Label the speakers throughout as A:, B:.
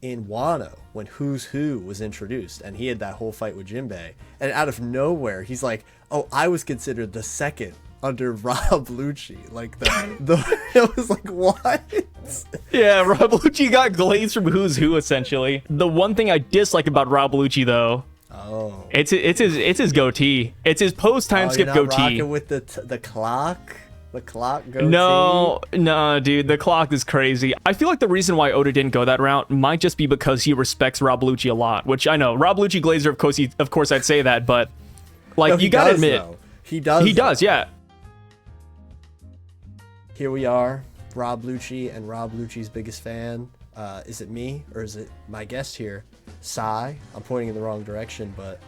A: in Wano when Who's Who was introduced, and he had that whole fight with Jinbei, and out of nowhere he's like, "Oh, I was considered the second under Rob Lucci." Like the it was like, what?
B: Yeah, Rob Lucci got glazed from Who's Who essentially. The one thing I dislike about Rob Lucci though, it's his goatee. It's his post time skip
A: you're not
B: goatee.
A: rocking with the clock. The clock goatee?
B: No, dude, the clock is crazy. I feel like the reason why Oda didn't go that route might just be because he respects Rob Lucci a lot, which I know. Rob Lucci Glazer, of course I'd say that, but like,
A: No,
B: you gotta admit.
A: Though. He does.
B: He does, yeah.
A: Here we are, Rob Lucci and Rob Lucci's biggest fan. Is it me or is it my guest here, Sai? I'm pointing in the wrong direction, but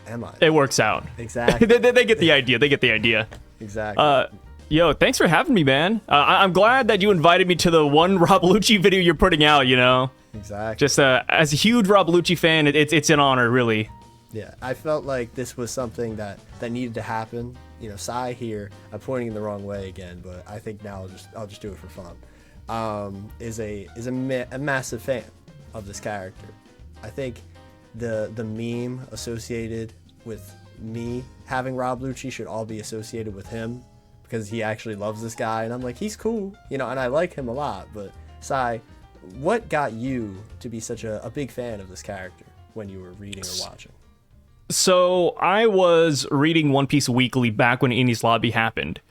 A: am I?
B: It works out.
A: Exactly.
B: they get the idea. They get the idea.
A: Exactly.
B: Yo, thanks for having me, man. I'm glad that you invited me to the one Rob Lucci video you're putting out, you know?
A: Exactly.
B: Just as a huge Rob Lucci fan, it's an honor, really.
A: Yeah, I felt like this was something that needed to happen. You know, Sai here, I'm pointing in the wrong way again, but I think now I'll just do it for fun. Is a massive fan of this character. I think the meme associated with me having Rob Lucci should all be associated with him, because he actually loves this guy, and I'm like, he's cool, you know, and I like him a lot. But Sai, what got you to be such a big fan of this character when you were reading or watching?
B: So I was reading One Piece weekly back when Enies Lobby happened.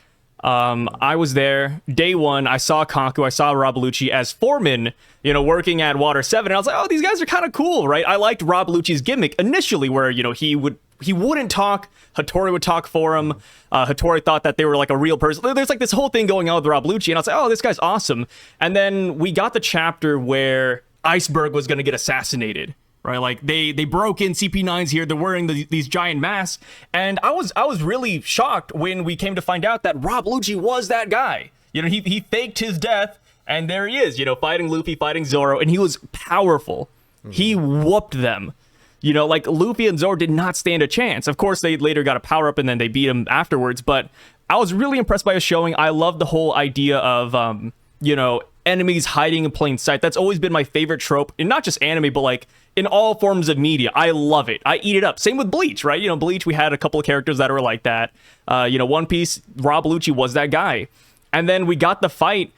B: I was there day one. I saw Kaku, I saw Rob Lucci as foreman, you know, working at Water 7, and I was like, oh, these guys are kind of cool, right? I liked Rob Lucci's gimmick initially, where, you know, he wouldn't talk, Hattori would talk for him. Hattori thought that they were like a real person. There's like this whole thing going on with Rob Lucci, and I was like, oh, this guy's awesome. And then we got the chapter where Iceberg was going to get assassinated, right? Like they broke in CP9's here. They're wearing these giant masks, and I was really shocked when we came to find out that Rob Lucci was that guy. You know, he faked his death, and there he is, you know, fighting Luffy, fighting Zoro, and he was powerful. He whooped them. You know, like, Luffy and Zoro did not stand a chance. Of course, they later got a power-up, and then they beat him afterwards, but I was really impressed by his showing. I love the whole idea of, you know, enemies hiding in plain sight. That's always been my favorite trope, in not just anime, but, like, in all forms of media. I love it. I eat it up. Same with Bleach, right? You know, Bleach, we had a couple of characters that were like that. You know, One Piece, Rob Lucci was that guy. And then we got the fight,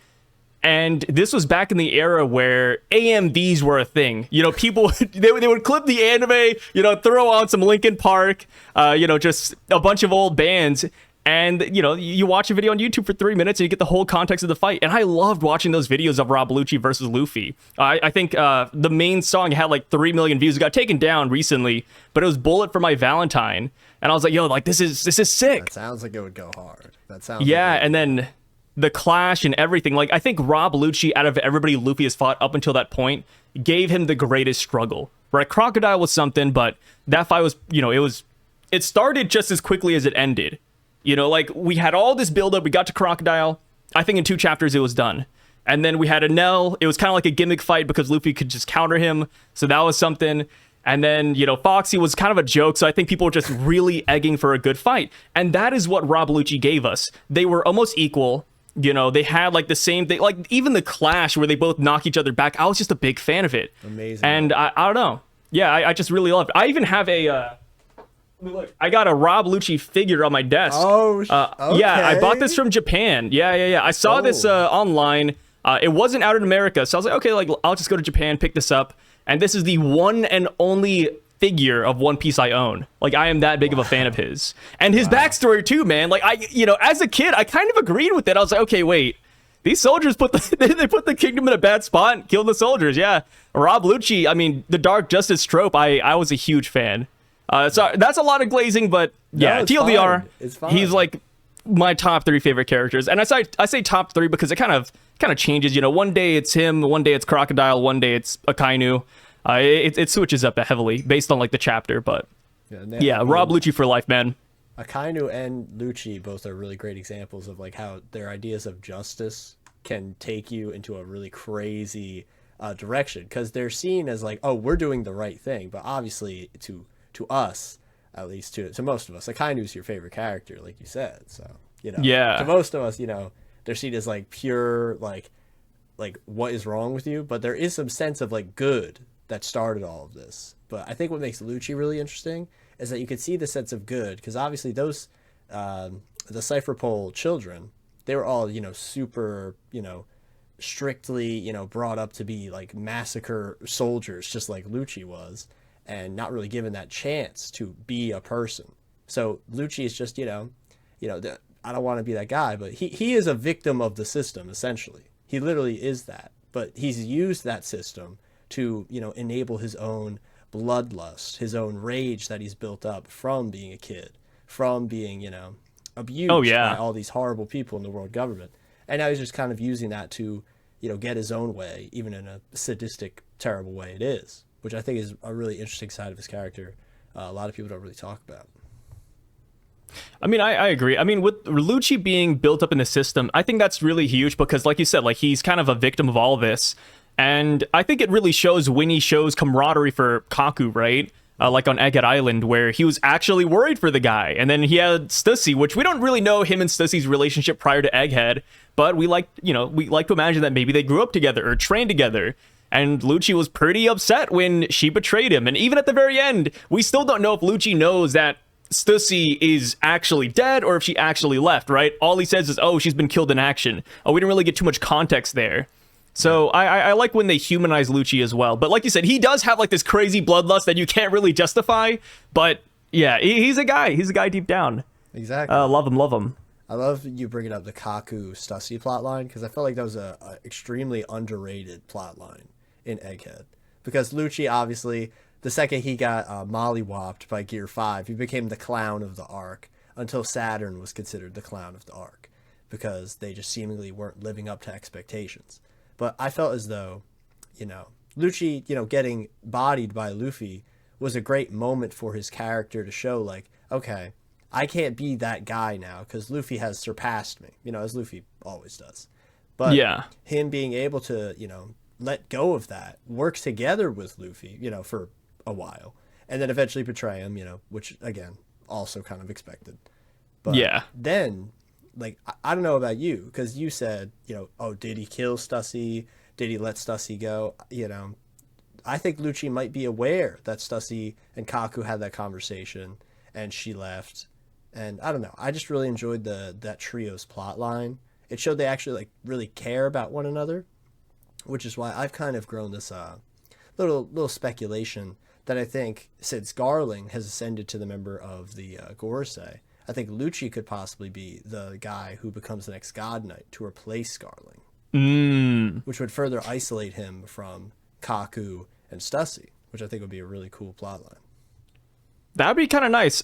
B: and this was back in the era where AMVs were a thing. You know, people, they would clip the anime, you know, throw on some Linkin Park, you know, just a bunch of old bands. And, you know, you watch a video on YouTube for 3 minutes and you get the whole context of the fight. And I loved watching those videos of Rob Lucci versus Luffy. I think the main song had like 3 million views. It got taken down recently, but it was Bullet for My Valentine. And I was like, yo, like, this is sick.
A: That sounds like it would go hard. That sounds
B: yeah, and then the clash and everything. Like, I think Rob Lucci, out of everybody Luffy has fought up until that point, gave him the greatest struggle. Right, Crocodile was something, but that fight was, you know, it started just as quickly as it ended. You know, like, we had all this buildup. We got to Crocodile. I think in 2 chapters it was done. And then we had Enel. It was kind of like a gimmick fight because Luffy could just counter him. So that was something. And then, you know, Foxy was kind of a joke. So I think people were just really egging for a good fight. And that is what Rob Lucci gave us. They were almost equal. You know, they had like the same thing. Like, even the clash where they both knock each other back. I was just a big fan of it.
A: Amazing.
B: And I don't know. Yeah, I just really loved it. I even have a... Look, I got a Rob Lucci figure on my desk.
A: Oh, okay.
B: Yeah, I bought this from Japan. Yeah. I saw this online. It wasn't out in America, so I was like, okay, like, I'll just go to Japan, pick this up. And this is the one and only figure of One Piece I own. Like, I am that big of a fan of his. And his backstory too, man. Like, you know, as a kid, I kind of agreed with it. I was like, okay, wait. These soldiers put they put the kingdom in a bad spot and killed the soldiers. Yeah. Rob Lucci, I mean, the Dark Justice trope, I was a huge fan. So that's a lot of glazing, but yeah,
A: no,
B: TLDR,
A: it's fine.
B: He's like my top 3 favorite characters. And I say top 3 because it kind of changes. You know, one day it's him, one day it's Crocodile, one day it's Akainu. It switches up heavily based on like the chapter, but yeah, Rob Lucci for life, man.
A: Akainu and Lucci both are really great examples of like how their ideas of justice can take you into a really crazy direction, because they're seen as like, oh, we're doing the right thing, but obviously to us, at least to most of us, Akainu's your favorite character, like you said. So, you know,
B: yeah,
A: to most of us, you know, they're seen as like pure, like like what is wrong with you, but there is some sense of like good that started all of this. But I think what makes Lucci really interesting is that you could see the sense of good, because obviously those the cipher pole children, they were all, you know, super, you know, strictly, you know, brought up to be like massacre soldiers, just like Lucci was, and not really given that chance to be a person. So Lucci is just, I don't want to be that guy, but he is a victim of the system, essentially. He literally is that. But he's used that system to, you know, enable his own bloodlust, his own rage that he's built up from being a kid, from being, you know, abused
B: Oh yeah.
A: by all these horrible people in the world government. And now he's just kind of using that to, you know, get his own way, even in a sadistic, terrible way it is, which I think is a really interesting side of his character. A lot of people don't really talk about.
B: I mean, I agree. I mean, with Lucci being built up in the system, I think that's really huge because, like you said, like he's kind of a victim of all this. And I think it really shows when he shows camaraderie for Kaku, right? Like on Egghead Island, where he was actually worried for the guy. And then he had Stussy, which we don't really know him and Stussy's relationship prior to Egghead, but we like to imagine that maybe they grew up together or trained together. And Lucci was pretty upset when she betrayed him. And even at the very end, we still don't know if Lucci knows that Stussy is actually dead or if she actually left, right? All he says is, oh, she's been killed in action. Oh, we didn't really get too much context there. So I like when they humanize Lucci as well. But like you said, he does have like this crazy bloodlust that you can't really justify. But yeah, he's a guy. He's a guy deep down.
A: Exactly.
B: Love him, love him.
A: I love you bringing up the Kaku Stussy plotline, because I felt like that was a extremely underrated plotline in Egghead. Because Lucci, obviously, the second he got mollywopped by Gear 5, he became the clown of the arc until Saturn was considered the clown of the arc, because they just seemingly weren't living up to expectations. But I felt as though, you know, Lucci, you know, getting bodied by Luffy was a great moment for his character to show, like, okay, I can't be that guy now because Luffy has surpassed me, you know, as Luffy always does. But
B: yeah,
A: him being able to, you know, let go of that, work together with Luffy, you know, for a while, and then eventually betray him, you know, which, again, also kind of expected. But
B: yeah.
A: then, like, I don't know about you, because you said, you know, oh, did he kill Stussy? Did he let Stussy go? You know, I think Lucci might be aware that Stussy and Kaku had that conversation and she left. And I don't know. I just really enjoyed that trio's plot line. It showed they actually like really care about one another, which is why I've kind of grown this little speculation that I think since Garling has ascended to the member of the Gorosei, I think Lucci could possibly be the guy who becomes the next God Knight to replace Garling, which would further isolate him from Kaku and Stussy, which I think would be a really cool plotline.
B: That'd be kind of nice.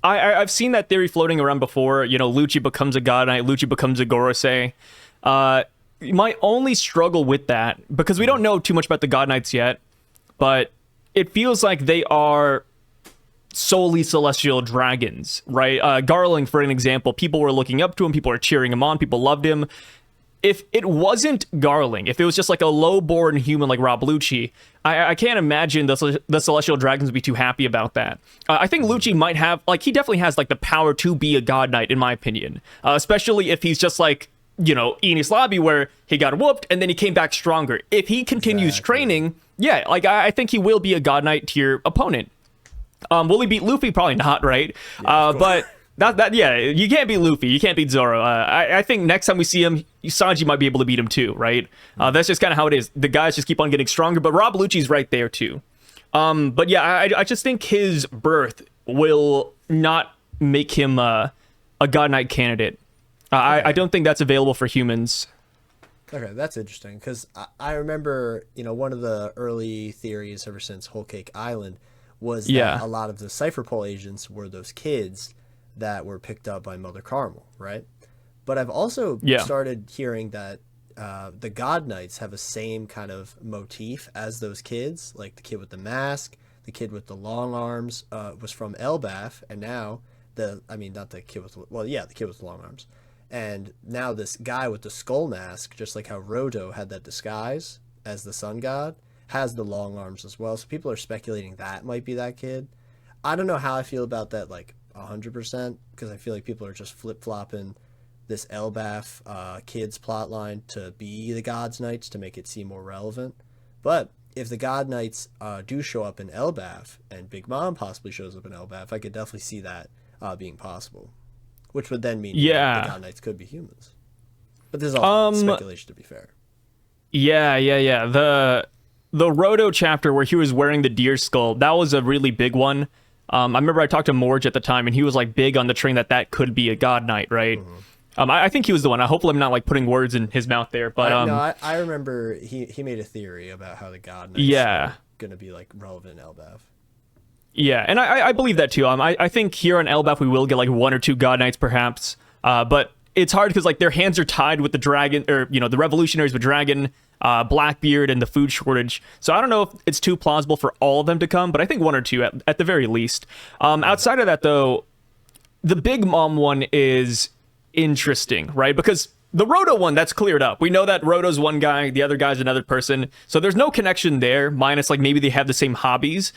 B: I've seen that theory floating around before. You know, Lucci becomes a God Knight, Lucci becomes a Gorosei. My only struggle with that, because we don't know too much about the God Knights yet, but it feels like they are solely celestial dragons, right? Garling, for an example, people were looking up to him, people were cheering him on, people loved him. If it wasn't Garling, if it was just like a low-born human like Rob Lucci, I can't imagine the Celestial Dragons would be too happy about that. I think Lucci might have, like, he definitely has, like, the power to be a God Knight, in my opinion. Especially if he's just like, you know, Enies Lobby, where he got whooped and then he came back stronger. If he continues training, yeah, like, I think he will be a God Knight to your opponent. Will he beat Luffy? Probably not, right? Yeah, but... yeah, you can't beat Luffy. You can't beat Zoro. I think next time we see him, Sanji might be able to beat him too, right? That's just kind of how it is. The guys just keep on getting stronger, but Rob Lucci's right there too. But yeah, I just think his birth will not make him a God Knight candidate. I don't think that's available for humans.
A: Okay, that's interesting, because I remember, you know, one of the early theories ever since Whole Cake Island was that a lot of the Cypher Pole agents were those kids that were picked up by Mother Carmel, right? But I've also started hearing that the God Knights have a same kind of motif as those kids, like the kid with the mask, the kid with the long arms was from Elbaf, and now the kid with the long arms. And now this guy with the skull mask, just like how Rodo had that disguise as the sun god, has the long arms as well. So people are speculating that might be that kid. I don't know how I feel about that, like, 100%, because I feel like people are just flip-flopping this Elbaf kids plotline to be the God's Knights to make it seem more relevant. But if the God Knights do show up in Elbaf and Big Mom possibly shows up in Elbaf, I could definitely see that being possible, which would then mean the God Knights could be humans. But this is all speculation, to be fair.
B: Yeah. The Roto chapter where he was wearing the deer skull, that was a really big one. I remember I talked to Morge at the time, and he was like big on the train that could be a God Knight, right? Mm-hmm. I think he was the one. Hopefully I'm not like putting words in his mouth there, but
A: I remember he made a theory about how the God Knights are going to be like relevant in Elbaf.
B: Yeah, and I believe that too. I think here on Elbaf we will get like 1 or 2 God Knights perhaps, but it's hard because like their hands are tied with the dragon, or the revolutionaries with dragon, Blackbeard, and the food shortage. So I don't know if it's too plausible for all of them to come, but I think 1 or 2 at the very least. Outside of that though, the Big Mom one is interesting, right? Because the Roto one, that's cleared up. We know that Roto's one guy, the other guy's another person. So there's no connection there, minus like maybe they have the same hobbies.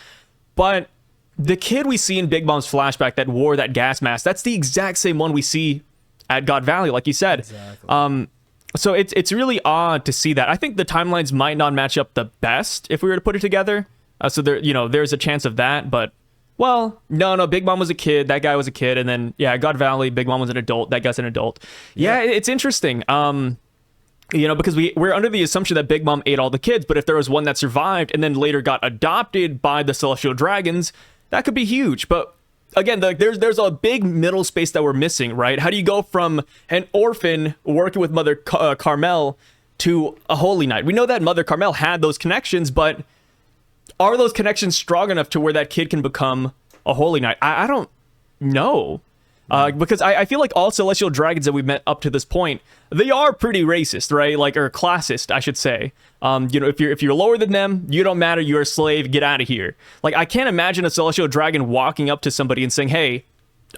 B: But the kid we see in Big Mom's flashback that wore that gas mask, that's the exact same one we see at God Valley, like you said. Exactly. So it's really odd to see that. I think the timelines might not match up the best if we were to put it together. So there's a chance of that. But, well, no, Big Mom was a kid. That guy was a kid. And then, God Valley, Big Mom was an adult. That guy's an adult. Yeah, it's interesting. Because we're under the assumption that Big Mom ate all the kids. But if there was one that survived and then later got adopted by the Celestial Dragons, that could be huge. But again, there's a big middle space that we're missing, right? How do you go from an orphan working with Mother Carmel to a Holy Knight? We know that Mother Carmel had those connections, but are those connections strong enough to where that kid can become a Holy Knight? I don't know. Because I feel like all Celestial Dragons that we've met up to this point, they are pretty racist, right? Or classist, I should say. If you're lower than them, you don't matter, you're a slave, get out of here. Like, I can't imagine a Celestial Dragon walking up to somebody and saying, hey,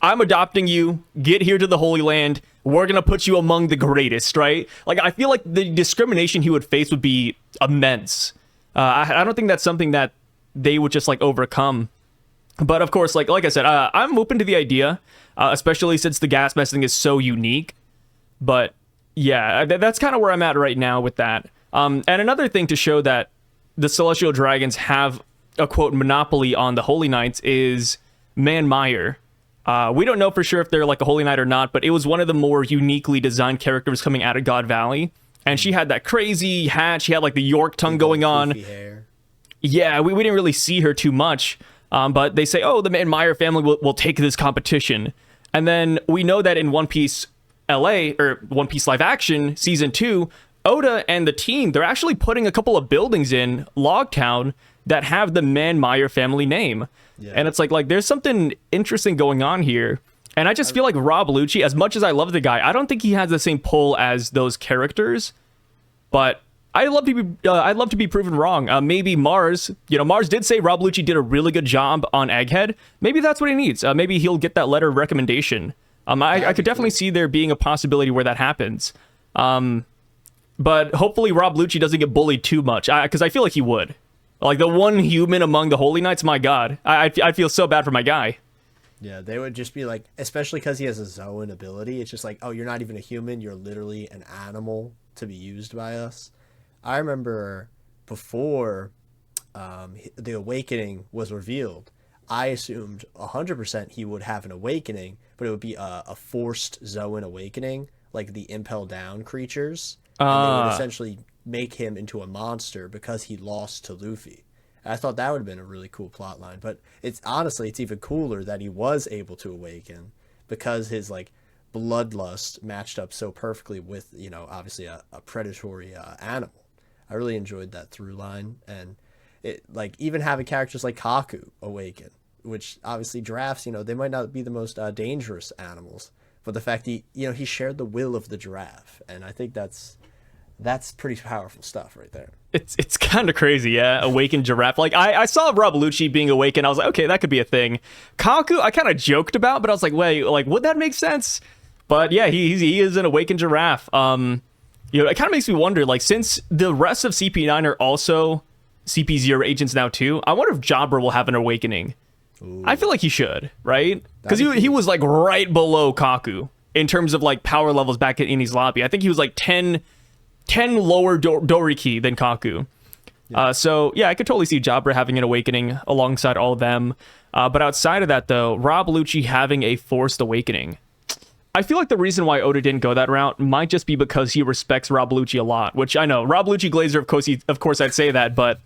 B: I'm adopting you, get here to the Holy Land, we're gonna put you among the greatest, right? Like, I feel like the discrimination he would face would be immense. I don't think that's something that they would just, like, overcome. But, of course, like I said, I'm open to the idea, especially since the gas mask thing is so unique. But, yeah, that's kind of where I'm at right now with that. And another thing to show that the Celestial Dragons have a, quote, monopoly on the Holy Knights is Man Meyer. We don't know for sure if they're like a Holy Knight or not, but it was one of the more uniquely designed characters coming out of God Valley. And she had that crazy hat. She had like the York tongue going on.
A: Hair.
B: Yeah, we didn't really see her too much. But they say, oh, the Man Meyer family will take this competition. And then we know that in One Piece LA, or One Piece Live Action, Season 2, Oda and the team, they're actually putting a couple of buildings in Logtown that have the Man Meyer family name. Yeah. And it's like there's something interesting going on here. And I just feel like Rob Lucci, as much as I love the guy, I don't think he has the same pull as those characters. But I'd love to be proven wrong. Maybe Mars, Mars did say Rob Lucci did a really good job on Egghead. Maybe that's what he needs. Maybe he'll get that letter of recommendation. I could definitely see there being a possibility where that happens. But hopefully Rob Lucci doesn't get bullied too much, because I feel like he would. Like, the one human among the Holy Knights, my God. I feel so bad for my guy.
A: Yeah, they would just be like, especially because he has a Zoan ability, it's just like, oh, you're not even a human, you're literally an animal to be used by us. I remember before the awakening was revealed, I assumed 100% he would have an awakening, but it would be a forced Zoan awakening, like the Impel Down creatures. And they would essentially make him into a monster because he lost to Luffy. And I thought that would have been a really cool plot line. But it's even cooler that he was able to awaken because his like bloodlust matched up so perfectly with, obviously a predatory animal. I really enjoyed that through line, and it like even having characters like Kaku awaken, which obviously giraffes, they might not be the most dangerous animals, but the fact he shared the will of the giraffe, and I think that's pretty powerful stuff right there.
B: It's kind of crazy, yeah. Awakened giraffe. Like I saw Rob Lucci being awakened. I was like, okay, that could be a thing. Kaku, I kind of joked about, but I was like, wait, like would that make sense? But yeah, he is an awakened giraffe. It kind of makes me wonder, like, since the rest of CP9 are also CP0 agents now too, I wonder if Jabra will have an awakening. Ooh. I feel like he should, right? Because he was like right below Kaku in terms of like power levels back at Ini's lobby. I think he was like 10 lower Doriki than Kaku. So yeah, I could totally see Jabra having an awakening alongside all of them. But outside of that, though, Rob Lucci having a forced awakening. I feel like the reason why Oda didn't go that route might just be because he respects Rob Lucci a lot, which I know. Rob Lucci Glazer, of course I'd say that, but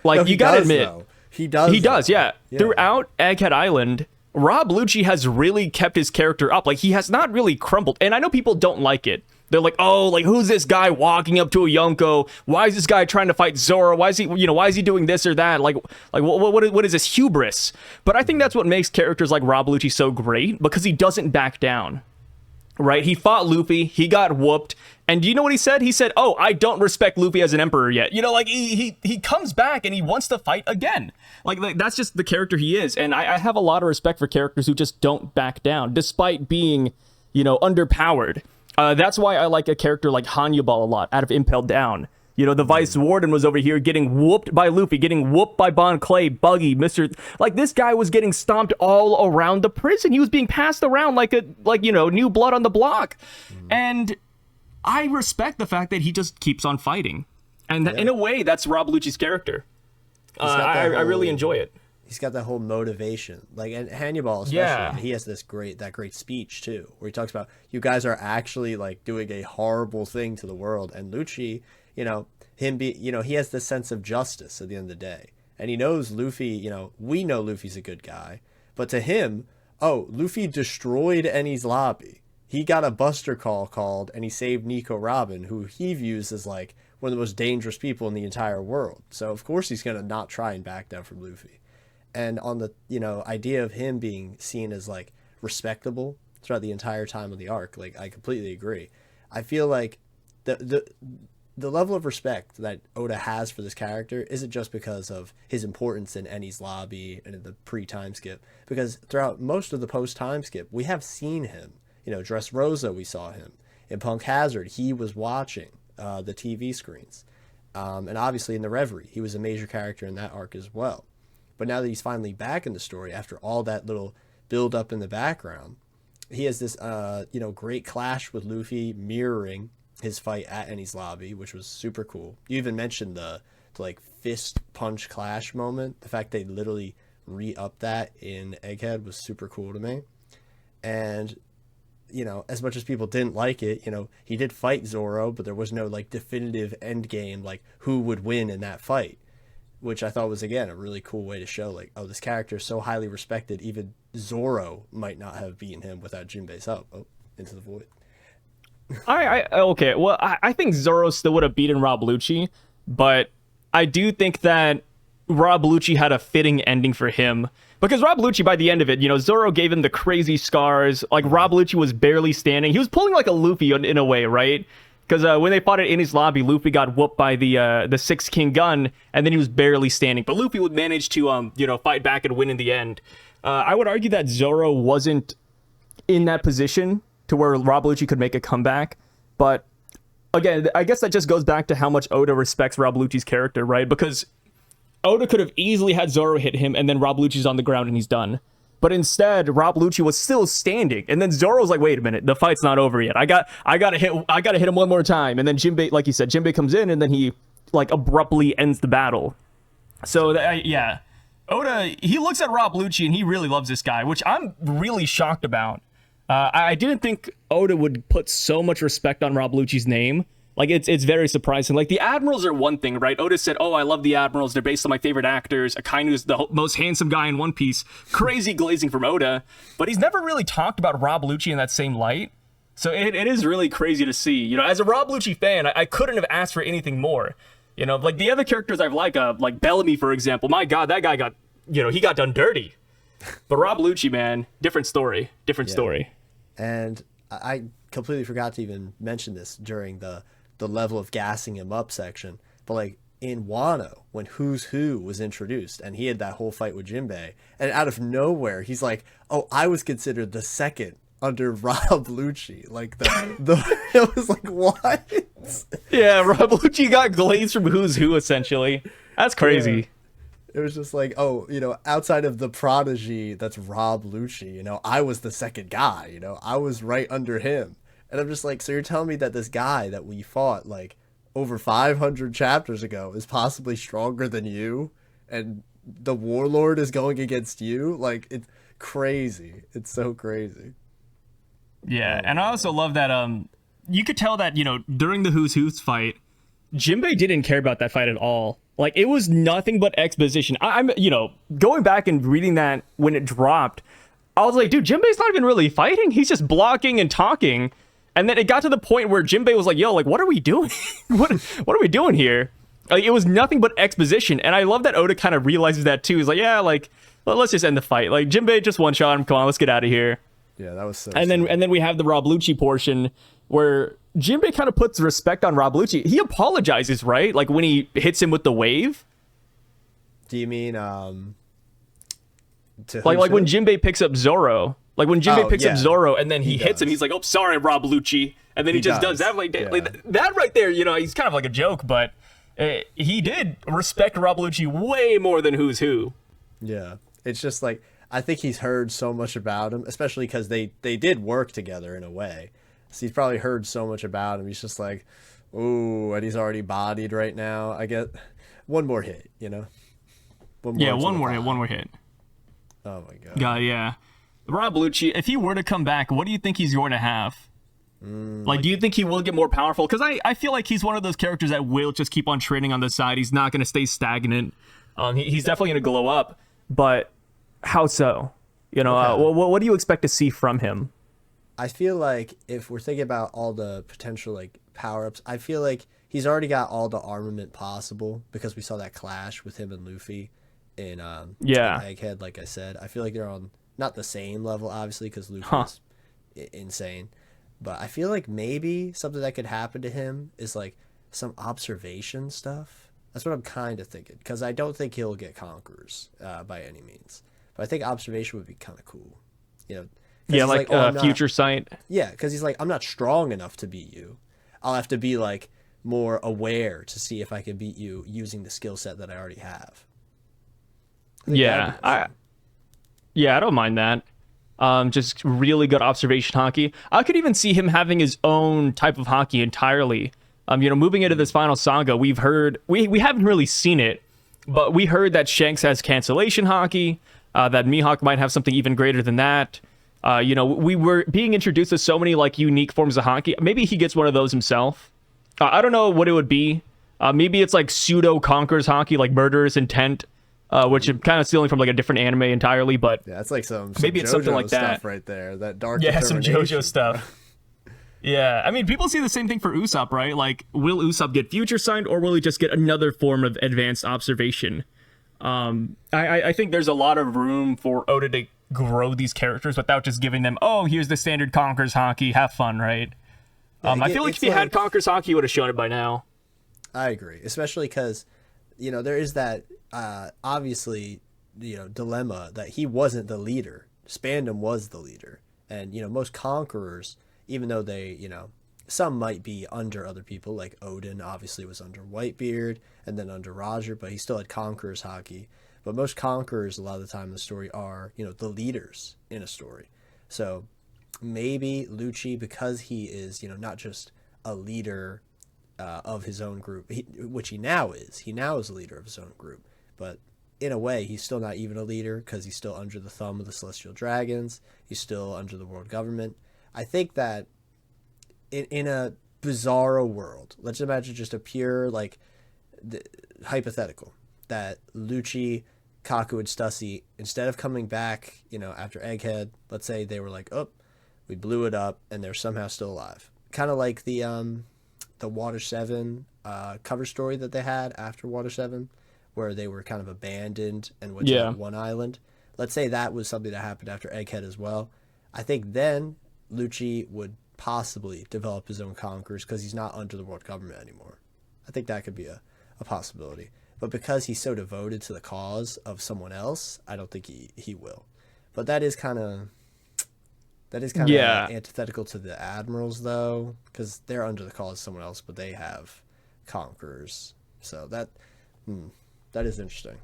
B: like, no, you gotta admit, though. He does, yeah. Throughout Egghead Island, Rob Lucci has really kept his character up. Like, he has not really crumbled. And I know people don't like it. They're like, oh, like, who's this guy walking up to a Yonko? Why is this guy trying to fight Zoro? Why is he doing this or that? Like what is this hubris? But I think that's what makes characters like Rob Lucci so great, because he doesn't back down. Right? He fought Luffy, he got whooped, and do you know what he said? He said, oh, I don't respect Luffy as an emperor yet. You know, like, he comes back and he wants to fight again. Like that's just the character he is, and I have a lot of respect for characters who just don't back down, despite being, underpowered. That's why I like a character like Hannibal a lot, out of Impelled Down. The Vice Warden was over here getting whooped by Luffy, getting whooped by Bon Clay, Buggy, Mr. Like, this guy was getting stomped all around the prison. He was being passed around like new blood on the block. And I respect the fact that he just keeps on fighting. And in a way, that's Rob Lucci's character. I really enjoy it.
A: He's got that whole motivation, like, and Hannibal especially. He has that great speech too, where he talks about, you guys are actually like doing a horrible thing to the world, and Lucci, he has this sense of justice at the end of the day, and he knows Luffy. We know Luffy's a good guy, but to him, Luffy destroyed Eni's lobby. He got a Buster Call called, and he saved Nico Robin, who he views as like one of the most dangerous people in the entire world. So of course he's gonna not try and back down from Luffy. And on the idea of him being seen as like respectable throughout the entire time of the arc, like, I completely agree. I feel like the level of respect that Oda has for this character isn't just because of his importance in Eni's lobby and in the pre-time skip, because throughout most of the post-time skip, we have seen him. Dressrosa, we saw him. In Punk Hazard, he was watching the TV screens. And obviously in the Reverie, he was a major character in that arc as well. But now that he's finally back in the story, after all that little build up in the background, he has this, great clash with Luffy, mirroring his fight at Eni's lobby, which was super cool. You even mentioned the like fist punch clash moment. The fact they literally re-upped that in Egghead was super cool to me. And, as much as people didn't like it, he did fight Zoro, but there was no like definitive end game, like who would win in that fight. Which I thought was, again, a really cool way to show, like, oh, this character is so highly respected, even Zoro might not have beaten him without Jinbei's help. Oh, into the void.
B: Okay, well, I think Zoro still would have beaten Rob Lucci, but I do think that Rob Lucci had a fitting ending for him. Because Rob Lucci, by the end of it, Zoro gave him the crazy scars. Like, Rob Lucci was barely standing. He was pulling like a Luffy in a way, right? Because when they fought it in his lobby, Luffy got whooped by the Six King gun, and then he was barely standing. But Luffy would manage to fight back and win in the end. I would argue that Zoro wasn't in that position to where Rob Lucci could make a comeback. But again, I guess that just goes back to how much Oda respects Rob Lucci's character, right? Because Oda could have easily had Zoro hit him, and then Rob Lucci's on the ground and he's done. But instead, Rob Lucci was still standing, and then Zoro's like, "Wait a minute, the fight's not over yet. I gotta hit him one more time." And then Jinbei, like you said, Jinbei comes in, and then he like abruptly ends the battle. So Oda, he looks at Rob Lucci and he really loves this guy, which I'm really shocked about. I didn't think Oda would put so much respect on Rob Lucci's name. Like, it's very surprising. Like, the Admirals are one thing, right? Oda said, oh, I love the Admirals. They're based on my favorite actors. Akainu's the most handsome guy in One Piece. Crazy glazing from Oda. But he's never really talked about Rob Lucci in that same light. So it is really crazy to see. As a Rob Lucci fan, I couldn't have asked for anything more. Like the other characters I've like Bellamy, for example. My God, that guy got, he got done dirty. But Rob Lucci, man, different story. Different story.
A: And I completely forgot to even mention this during the level of gassing him up section, but like in Wano, when Who's Who was introduced and he had that whole fight with Jinbei, and out of nowhere he's like, oh, I was considered the second under Rob Lucci. Like it was like, what?
B: Yeah, Rob Lucci got glazed from Who's Who, essentially. That's crazy.
A: It was just like, oh, outside of the prodigy that's Rob Lucci, I was the second guy, I was right under him. And I'm just like, so you're telling me that this guy that we fought like over 500 chapters ago is possibly stronger than you, and the warlord is going against you? Like, it's crazy. It's so crazy.
B: Yeah, and I also love that you could tell that, during the Who's Who's fight, Jinbei didn't care about that fight at all. Like, it was nothing but exposition. I'm going back and reading that when it dropped, I was like, dude, Jinbei's not even really fighting. He's just blocking and talking. And then it got to the point where Jinbei was like, yo, like, what are we doing? what are we doing here? Like, it was nothing but exposition. And I love that Oda kind of realizes that too. He's like, yeah, like, let's just end the fight. Like, Jinbei just one shot him. Come on, let's get out of here.
A: Yeah, that was so
B: And then we have the Rob Lucci portion where Jinbei kind of puts respect on Rob Lucci. He apologizes, right? Like when he hits him with the wave.
A: Do you mean
B: like when Jinbei picks up Zoro? Like when Jinbei picks up Zoro and then he hits him, he's like, "Oh, sorry, Rob Lucci," and then he just does that. Like that right there, he's kind of like a joke, but he did respect Rob Lucci way more than Who's Who.
A: Yeah, it's just like I think he's heard so much about him, especially because they did work together in a way. So he's probably heard so much about him. He's just like, ooh, and he's already bodied right now. I get one more hit, One
B: more hit.
A: Oh my god.
B: God, yeah. Rob Lucci, if he were to come back, what do you think he's going to have? Like, do you think he will get more powerful? Because I feel like he's one of those characters that will just keep on training on the side. He's not going to stay stagnant. He's definitely going to glow up. But how so? What do you expect to see from him?
A: I feel like if we're thinking about all the potential like power-ups, I feel like he's already got all the armament possible because we saw that clash with him and Luffy in Egghead, like I said. I feel like they're on not the same level, obviously, because Luffy's insane. But I feel like maybe something that could happen to him is like some observation stuff. That's what I'm kind of thinking, because I don't think he'll get conquerors by any means. But I think observation would be kind of cool.
B: Yeah, like future sight.
A: Yeah, because he's like, I'm not strong enough to beat you. I'll have to be like more aware to see if I can beat you using the skill set that I already have.
B: I don't mind that. Just really good observation hockey. I could even see him having his own type of hockey entirely. Moving into this final saga, we've heard we haven't really seen it, but we heard that Shanks has cancellation hockey. That Mihawk might have something even greater than that. We were being introduced to so many like unique forms of hockey. Maybe he gets one of those himself. I don't know what it would be. Maybe it's like pseudo conquers hockey, like murderous intent, which I'm kind of stealing from like a different anime entirely. But
A: yeah, it's like some
B: maybe it's something like that
A: right there. That dark.
B: Yeah, some JoJo stuff. Yeah, I mean, people see the same thing for Usopp, right? Like, will Usopp get future signed, or will he just get another form of advanced observation? I think there's a lot of room for Oda to grow these characters without just giving them, oh, here's the standard Conquerors hockey, have fun, right? I feel like if he had Conquerors hockey, he would have shown it by now.
A: I agree, especially because, there is that, obviously, dilemma that he wasn't the leader. Spandam was the leader. And, most Conquerors, even though they, some might be under other people, like Odin obviously was under Whitebeard and then under Roger, but he still had Conquerors hockey. But most Conquerors, a lot of the time in the story, are, the leaders in a story. So maybe Lucci, because he is, not just a leader of his own group, which he now is. He now is a leader of his own group. But in a way, he's still not even a leader because he's still under the thumb of the Celestial Dragons. He's still under the world government. I think that in a bizarro world, let's imagine just a pure, hypothetical, that Lucci, Kaku, and Stussy, instead of coming back, after Egghead, let's say they were like, oh, we blew it up, and they're somehow still alive. Kind of like the Water 7 cover story that they had after Water 7, where they were kind of abandoned and went to that one island. Let's say that was something that happened after Egghead as well. I think then Lucci would possibly develop his own conquerors because he's not under the world government anymore. I think that could be a possibility. But because he's so devoted to the cause of someone else, I don't think he will. But that is kind of antithetical to the admirals, though, because they're under the cause of someone else, but they have conquerors. So that is interesting.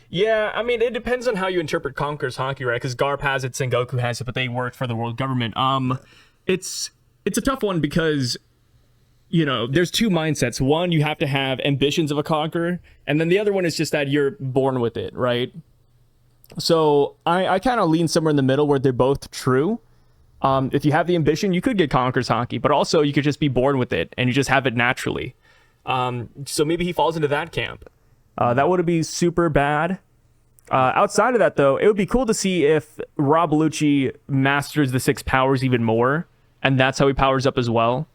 B: Yeah, I mean, it depends on how you interpret Conqueror's Haki, right? Because Garp has it, Sengoku has it, but they worked for the world government. It's it's a tough one because there's two mindsets. One, you have to have ambitions of a conqueror, and then the other one is just that you're born with it, right? So I kind of lean somewhere in the middle where they're both true. If you have the ambition, you could get Conqueror's Haki, but also you could just be born with it and you just have it naturally. So maybe he falls into that camp. That would be super bad. Outside of that, though, it would be cool to see if Rob Lucci masters the six powers even more, and that's how he powers up as well.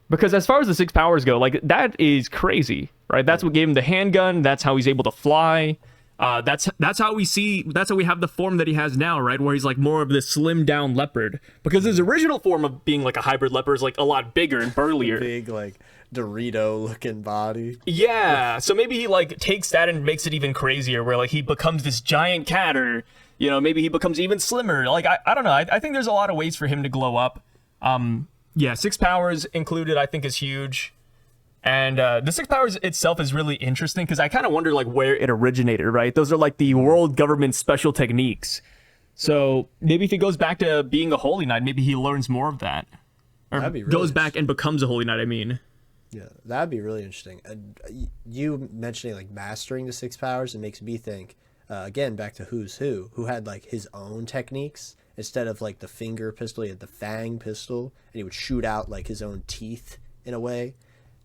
B: Because as far as the six powers go, like, that is crazy, right? That's what gave him the handgun. That's how he's able to fly. That's how we have the form that he has now, right? Where he's like more of this slimmed down leopard. Because his original form of being like a hybrid leopard is like a lot bigger and burlier.
A: Big, like, Dorito looking body.
B: Yeah, so maybe he like takes that and makes it even crazier, where like he becomes this giant cat, or maybe he becomes even slimmer. Like I don't know. I think there's a lot of ways for him to glow up. Yeah, six powers included, I think, is huge. And the six powers itself is really interesting because I kind of wonder like where it originated, right? Those are like the world government special techniques. So maybe if he goes back to being a holy knight, maybe he learns more of that, or
A: That'd be really
B: goes back and becomes a holy knight. I mean.
A: Yeah, that'd be really interesting. You mentioning like mastering the six powers, it makes me think again back to Who's who had like his own techniques instead of like the finger pistol. He had the fang pistol, and he would shoot out like his own teeth in a way.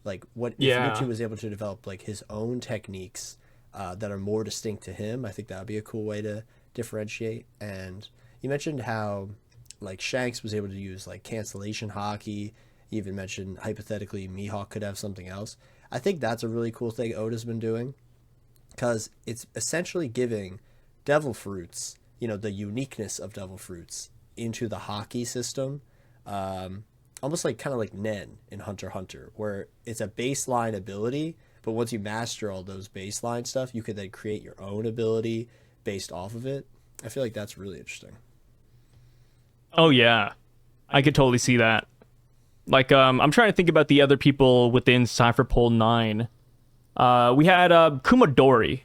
A: Like what if Lucci was able to develop like his own techniques that are more distinct to him? I think that would be a cool way to differentiate. And you mentioned how like Shanks was able to use like cancellation hockey. You even mentioned hypothetically Mihawk could have something else. I think that's a really cool thing Oda's been doing, because it's essentially giving Devil Fruits, the uniqueness of Devil Fruits into the hockey system, almost like kind of like Nen in Hunter x Hunter, where it's a baseline ability, but once you master all those baseline stuff, you could then create your own ability based off of it. I feel like that's really interesting.
B: Oh yeah, I could totally see that. Like, I'm trying to think about the other people within Cypher Pole 9. We had Kumadori.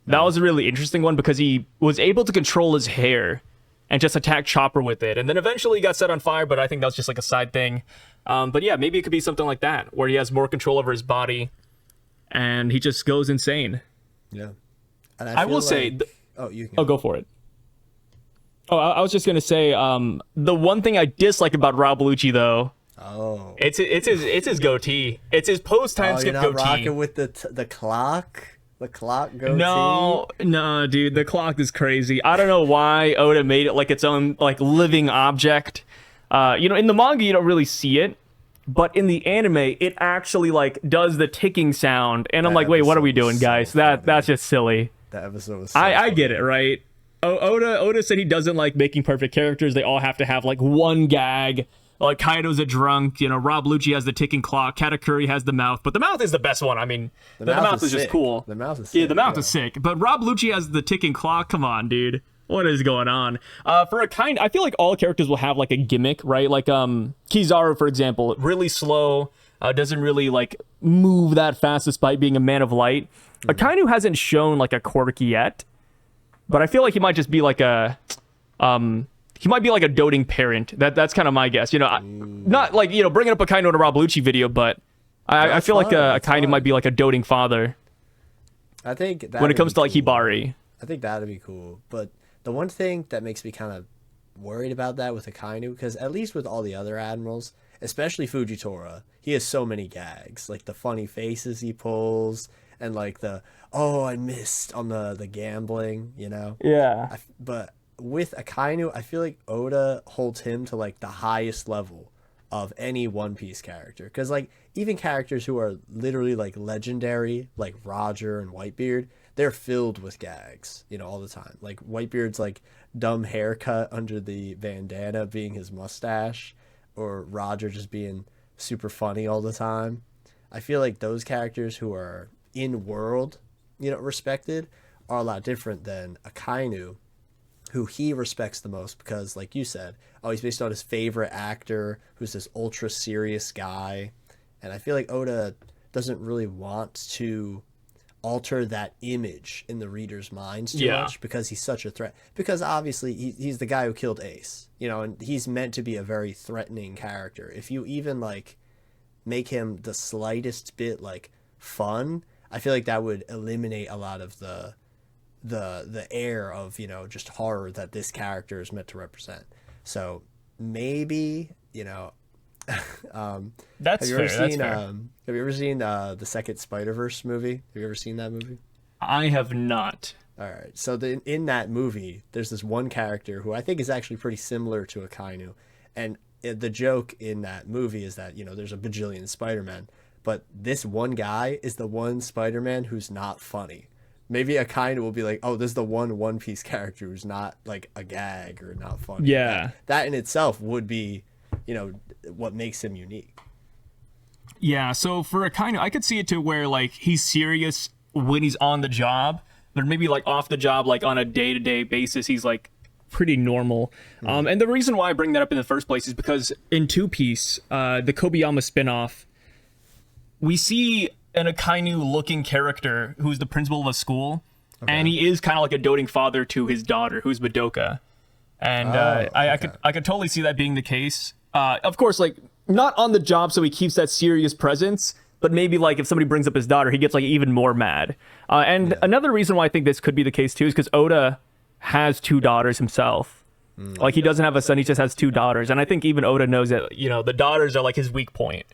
B: That was a really interesting one because he was able to control his hair and just attack Chopper with it. And then eventually he got set on fire, but I think that was just like a side thing. But yeah, maybe it could be something like that, where he has more control over his body and he just goes insane.
A: Yeah. And
B: I will say...
A: you can
B: go. Oh, go for it. Oh, I was just going to say, the one thing I dislike about Rob Lucci, though...
A: Oh,
B: it's his goatee. It's his post time skip
A: you're not
B: goatee.
A: rocking with the clock. The clock goatee.
B: No, dude, the clock is crazy. I don't know why Oda made it like its own like living object. In the manga you don't really see it, but in the anime it actually like does the ticking sound, and I'm like, wait, what are we doing, guys? That's just silly.
A: That episode was.
B: I get it, right? Oda said he doesn't like making perfect characters. They all have to have like one gag. Like, Kaido's a drunk, Rob Lucci has the ticking clock, Katakuri has the mouth, but the mouth is the best one. I mean, the mouth is just cool.
A: The mouth is sick.
B: Yeah, the mouth is sick. But Rob Lucci has the ticking clock. Come on, dude. What is going on? I feel like all characters will have like a gimmick, right? Like Kizaru, for example, really slow, doesn't really like move that fast despite being a man of light. Akainu hasn't shown like a quirk yet, but I feel like he might just be like a he might be like a doting parent. That's kind of my guess. Not like, bringing up Akainu in a Rob Lucci video, but I feel like Akainu might be like a doting father.
A: I think
B: when it comes to like Hibari.
A: I think that'd be cool. But the one thing that makes me kind of worried about that with Akainu, because at least with all the other admirals, especially Fujitora, he has so many gags. Like the funny faces he pulls, and like I missed on the gambling,
B: Yeah.
A: But with Akainu, I feel like Oda holds him to like the highest level of any One Piece character, because like even characters who are literally like legendary, like Roger and Whitebeard, they're filled with gags, all the time. Like Whitebeard's like dumb haircut under the bandana being his mustache, or Roger just being super funny all the time. I feel like those characters who are in world, respected, are a lot different than Akainu, who he respects the most because, like you said, he's based on his favorite actor, who's this ultra serious guy. And I feel like Oda doesn't really want to alter that image in the reader's minds too
B: Yeah.
A: much, because he's such a threat. Because obviously he's the guy who killed Ace, and he's meant to be a very threatening character. If you even like make him the slightest bit like fun, I feel like that would eliminate a lot of the air of just horror that this character is meant to represent. So maybe
B: That's
A: have you ever
B: fair. That's
A: seen
B: fair.
A: have you ever seen the second Spider-Verse movie? Have you ever seen that movie?
B: I have not.
A: All right. So in that movie, there's this one character who I think is actually pretty similar to Akainu. And the joke in that movie is that, there's a bajillion Spider-Man, but this one guy is the one Spider-Man who's not funny. Maybe Akainu will be like, oh, this is the One Piece character who's not like a gag or not funny.
B: Yeah.
A: That in itself would be, what makes him unique.
B: Yeah, so for a kind of, I could see it to where like he's serious when he's on the job, but maybe like off the job, like on a day-to-day basis, he's like pretty normal. And the reason why I bring that up in the first place is because in Two Piece, the Kobayama spinoff, we see an Akainu-looking character who's the principal of a school, and he is kind of like a doting father to his daughter, who's Madoka. And I could totally see that being the case. Of course, like not on the job, so he keeps that serious presence. But maybe like if somebody brings up his daughter, he gets like even more mad. And another reason why I think this could be the case too is because Oda has 2 daughters himself. Like he doesn't have a son; he just has 2 daughters. And I think even Oda knows that the daughters are like his weak point.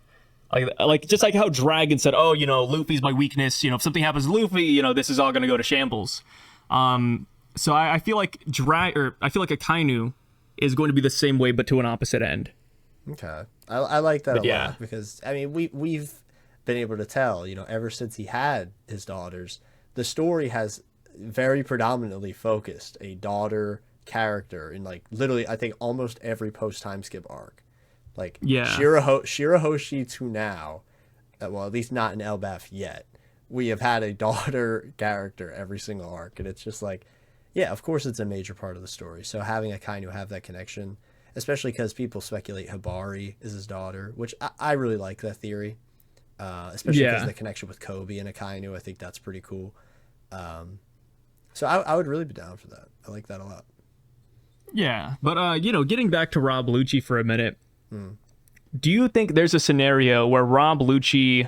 B: Like just like how Dragon said, oh, Luffy's my weakness. If something happens to Luffy, this is all gonna go to shambles. So I feel like Akainu is going to be the same way, but to an opposite end.
A: Okay, I like that a
B: yeah.
A: lot, because I mean we've been able to tell, ever since he had his daughters, the story has very predominantly focused a daughter character in like literally I think almost every post time skip arc. Like Shirahoshi to now, well at least not in Elbaf yet, we have had a daughter character every single arc, and it's just like, yeah, of course it's a major part of the story. So having Akainu have that connection, especially because people speculate Hibari is his daughter, which I really like that theory, especially because of the connection with Kobe and Akainu. I think that's pretty cool. So I would really be down for that. I like that a lot.
B: Yeah, but getting back to Rob Lucci for a minute, do you think there's a scenario where Rob Lucci...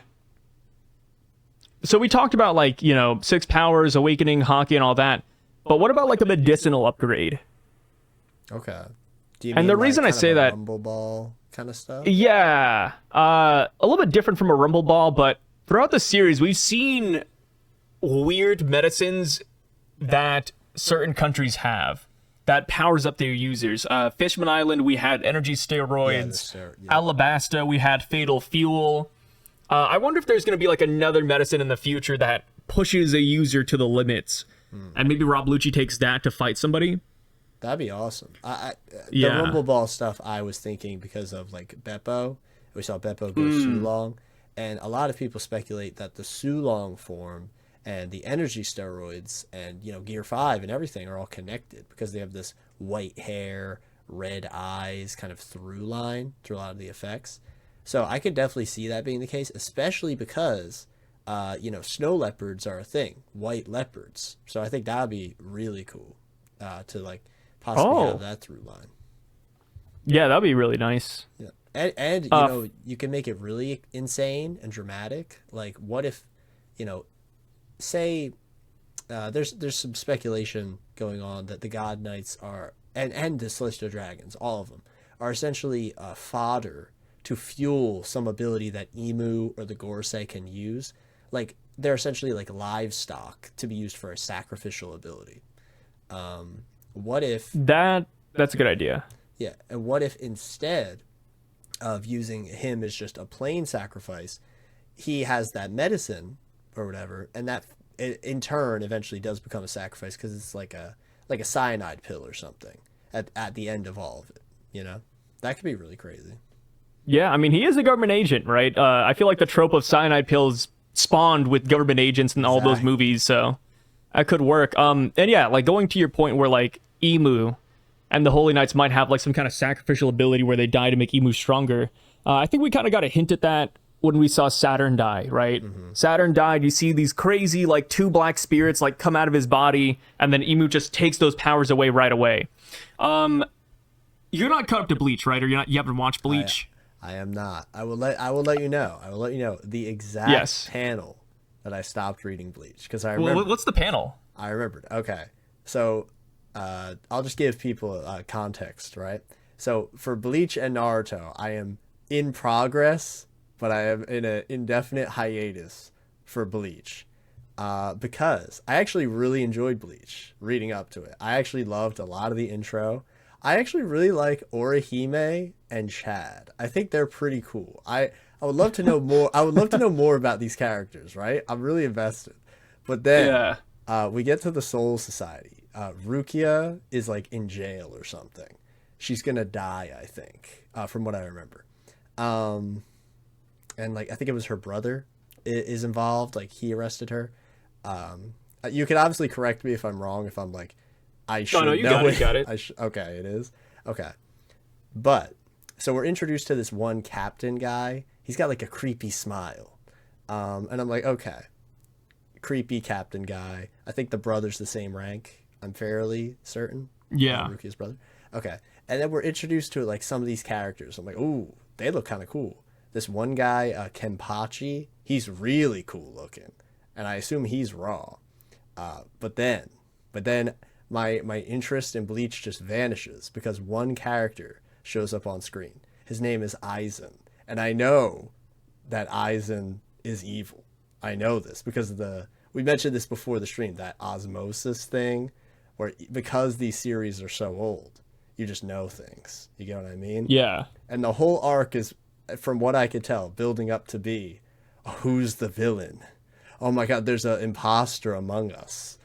B: So we talked about like, 6 powers, awakening, hockey, and all that, but what about like a medicinal upgrade?
A: Okay. Do you
B: And
A: mean
B: the
A: like
B: reason I
A: kind of
B: say
A: a
B: that...
A: Rumble Ball kind of stuff?
B: Yeah, a little bit different from a Rumble Ball, but throughout the series, we've seen weird medicines that certain countries have that powers up their users. Fishman Island, we had energy steroids. Alabasta, we had fatal fuel. I wonder if there's going to be like another medicine in the future that pushes a user to the limits, and maybe Rob Lucci takes that to fight somebody.
A: That'd be awesome. The Rumble Ball stuff I was thinking because of like Beppo. We saw Beppo go Sulong, and a lot of people speculate that the Sulong form and the energy steroids and Gear 5 and everything are all connected, because they have this white hair, red eyes kind of through line through a lot of the effects. So I could definitely see that being the case, especially because snow leopards are a thing, white leopards. So I think that would be really cool to like possibly have that through line.
B: Yeah, that'd be really nice.
A: Yeah. And you can make it really insane and dramatic. Like what if, say there's some speculation going on that the God Knights are and the Celestial Dragons, all of them, are essentially fodder to fuel some ability that Emu or the Gorosei can use. Like they're essentially like livestock to be used for a sacrificial ability. What if
B: that's a good idea?
A: Yeah, and what if instead of using him as just a plain sacrifice, he has that medicine or whatever, and that in turn eventually does become a sacrifice, because it's like a cyanide pill or something at the end of all of it. That could be really crazy.
B: Yeah, I mean, he is a government agent, right? I feel like the trope of cyanide pills spawned with government agents in all those movies, so that could work. And yeah, like going to your point where like Emu and the Holy Knights might have like some kind of sacrificial ability where they die to make Emu stronger. I think we kind of got a hint at that when we saw Saturn die, right? Saturn died. You see these crazy like two black spirits like come out of his body, and then Emu just takes those powers away right away. You're not caught up to Bleach, right? Or you haven't watched Bleach?
A: I am not. I will let you know. I will let you know the exact panel that I stopped reading Bleach, because I remember.
B: Well, what's the panel?
A: I remembered. Okay, so I'll just give people context, right? So for Bleach and Naruto, I am in progress, but I am in an indefinite hiatus for Bleach, because I actually really enjoyed Bleach reading up to it. I actually loved a lot of the intro. I actually really like Orihime and Chad. I think they're pretty cool. I would love to know more. I would love to know more about these characters, right? I'm really invested. But then we get to the Soul Society. Rukia is like in jail or something. She's gonna die, I think, from what I remember. And like I think it was her brother is involved. Like he arrested her. You can obviously correct me if I'm wrong. If I'm like, I should know.
B: You got it.
A: Okay, it is. Okay. But, so we're introduced to this one captain guy. He's got like a creepy smile. And I'm like, okay. Creepy captain guy. I think the brother's the same rank. I'm fairly certain.
B: Yeah.
A: Rukia's brother. Okay. And then we're introduced to like some of these characters. I'm like, ooh, they look kind of cool. This one guy, Kenpachi, he's really cool looking. And I assume he's raw. But then my interest in Bleach just vanishes because one character shows up on screen. His name is Aizen. And I know that Aizen is evil. I know this because we mentioned this before the stream, that osmosis thing, where because these series are so old, you just know things. You get what I mean?
B: Yeah.
A: And the whole arc is, from what I could tell, building up to be, who's the villain? Oh my God, there's an imposter among us.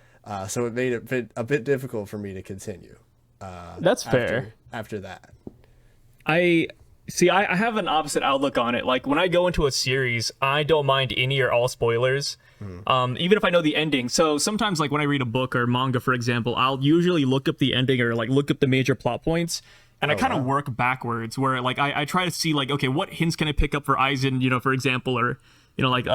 A: So it made it a bit difficult for me to continue.
B: That's fair.
A: After that.
B: I have an opposite outlook on it. Like when I go into a series, I don't mind any or all spoilers, even if I know the ending. So sometimes like when I read a book or manga, for example, I'll usually look up the ending or like look up the major plot points. And I kind of work backwards where like I try to see like, okay, what hints can I pick up for Aizen, for example, or like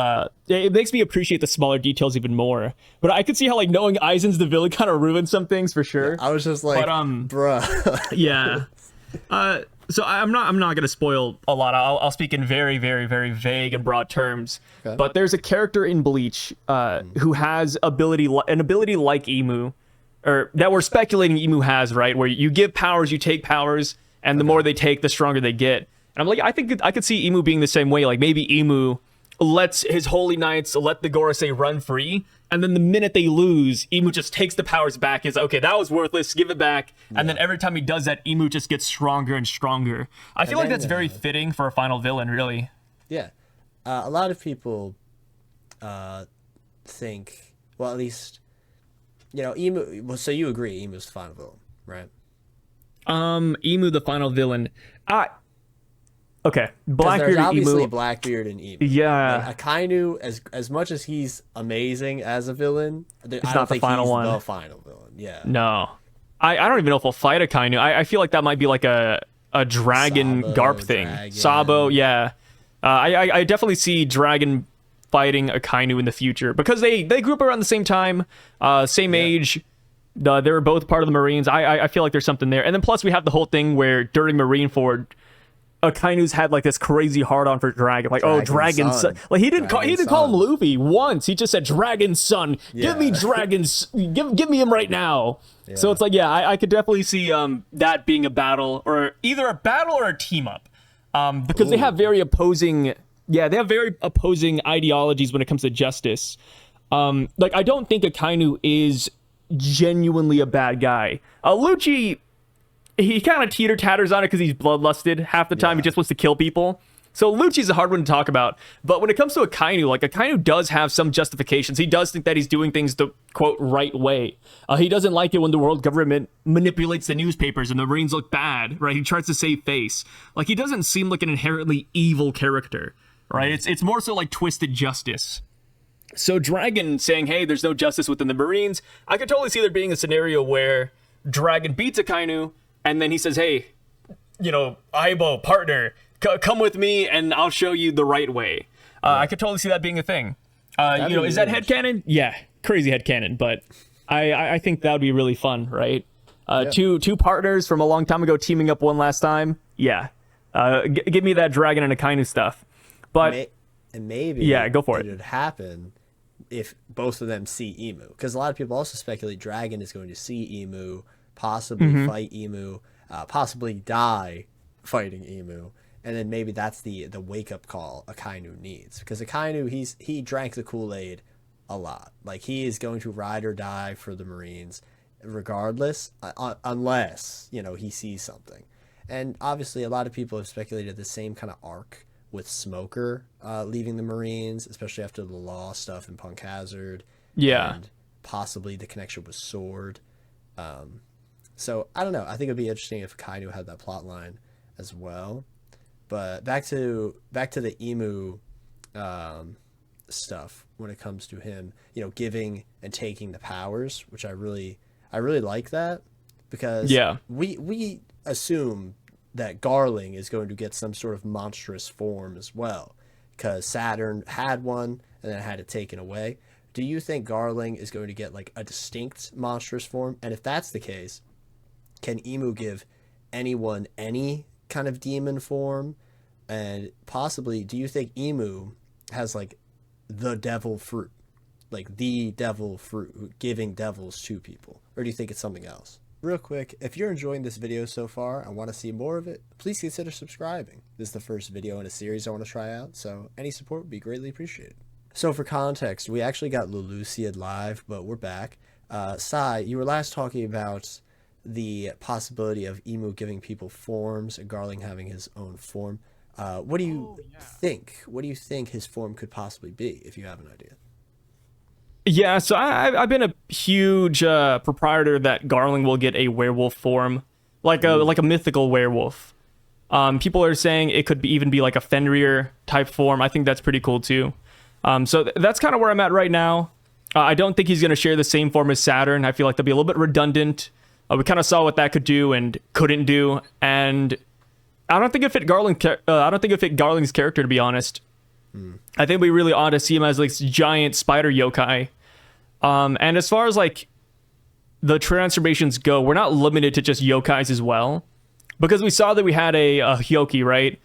B: it makes me appreciate the smaller details even more. But I could see how like knowing Aizen's the villain kind of ruins some things for sure.
A: Yeah, I was just like, bruh.
B: Yeah. So I'm not gonna spoil a lot. I'll speak in very, very, very vague and broad terms. Okay. But there's a character in Bleach who has an ability like Emu, or that we're speculating Emu has, right? Where you give powers, you take powers, and the more they take, the stronger they get. And I'm like, I think I could see Emu being the same way. Like maybe Emu lets his holy knights let the Gorosei run free, and then the minute they lose, Emu just takes the powers back. He's like, okay, that was worthless, give it back. And then every time he does that, Emu just gets stronger and stronger. I feel like that's very fitting for a final villain, really.
A: Yeah. A lot of people think, well, at least, Emu, well, so you agree Emu's the final villain, right?
B: Emu the final villain. Okay, Blackbeard and
A: obviously
B: Emu.
A: Blackbeard and Emu.
B: Yeah.
A: And Akainu, as much as he's amazing as a villain, I don't
B: not the
A: think
B: final
A: he's
B: one.
A: the final villain. Yeah.
B: No. I don't even know if we'll fight Akainu. I feel like that might be like a dragon
A: Sabo,
B: Garp thing.
A: dragon.
B: Sabo, yeah. I definitely see Dragon fighting Akainu in the future because they grew up around the same time, same age. They were both part of the Marines. I feel like there's something there. And then plus we have the whole thing where during Marineford, Akainu's had like this crazy hard on for Dragon, like Dragon son. Like he didn't call him Luffy once. He just said Dragon son.
A: Yeah.
B: Give me Dragons. give me him right now. Yeah. So it's like I could definitely see that being a battle, or either a battle or a team up, because they have very opposing ideologies when it comes to justice. Like I don't think Akainu is genuinely a bad guy. Lucci, he kind of teeter-tatters on it because he's bloodlusted. Half the time he just wants to kill people. So Lucci's a hard one to talk about. But when it comes to Akainu, like Akainu does have some justifications. He does think that he's doing things the, quote, right way. He doesn't like it when the world government manipulates the newspapers and the Marines look bad, right? He tries to save face. Like he doesn't seem like an inherently evil character, right? It's more so like twisted justice. So Dragon saying, hey, there's no justice within the Marines, I could totally see there being a scenario where Dragon beats Akainu, and then he says, hey, Aibo partner, come with me and I'll show you the right way. I could totally see that being a thing. Is that headcanon? Yeah, crazy headcanon, but I think that would be really fun, right? Two partners from a long time ago teaming up one last time. Yeah. Give me that dragon and Akainu stuff. But
A: maybe
B: go for it.
A: It would happen if both of them see Emu, because a lot of people also speculate Dragon is going to see Emu, possibly fight Emu, possibly die fighting Emu, and then maybe that's the wake up call Akainu needs, because Akainu he drank the Kool-Aid a lot. Like, he is going to ride or die for the Marines regardless, unless he sees something. And obviously a lot of people have speculated the same kind of arc with Smoker leaving the Marines, especially after the law stuff in Punk Hazard.
B: Yeah.
A: And possibly the connection with Sword. So I don't know. I think it'd be interesting if Akainu had that plot line as well. But back to the Emu stuff when it comes to him, giving and taking the powers, which I really like that, because we assume that Garling is going to get some sort of monstrous form as well, because Saturn had one and then had it taken away. Do you think Garling is going to get like a distinct monstrous form? And if that's the case, can Emu give anyone any kind of demon form? And possibly, do you think Emu has like the devil fruit, like the devil fruit, giving devils to people? Or do you think it's something else? Real quick, if you're enjoying this video so far and want to see more of it, please consider subscribing. This is the first video in a series I want to try out, so any support would be greatly appreciated. So for context, we actually got Lucci live, but we're back. Sai, you were last talking about the possibility of Emu giving people forms and Garling having his own form. What do you think? What do you think his form could possibly be, if you have an idea?
B: Yeah, so I've been a huge proprietor that Garling will get a werewolf form, like a mythical werewolf. People are saying it could even be like a Fenrir type form. I think that's pretty cool too. So that's kind of where I'm at right now. I don't think he's going to share the same form as Saturn. I feel like that'd be a little bit redundant. We kind of saw what that could do and couldn't do, and I don't think it fit Garling's character, to be honest. I think we really ought to see him as like this giant spider yokai. And as far as like the transformations go, we're not limited to just yokais as well, because we saw that we had a Hyoki, right?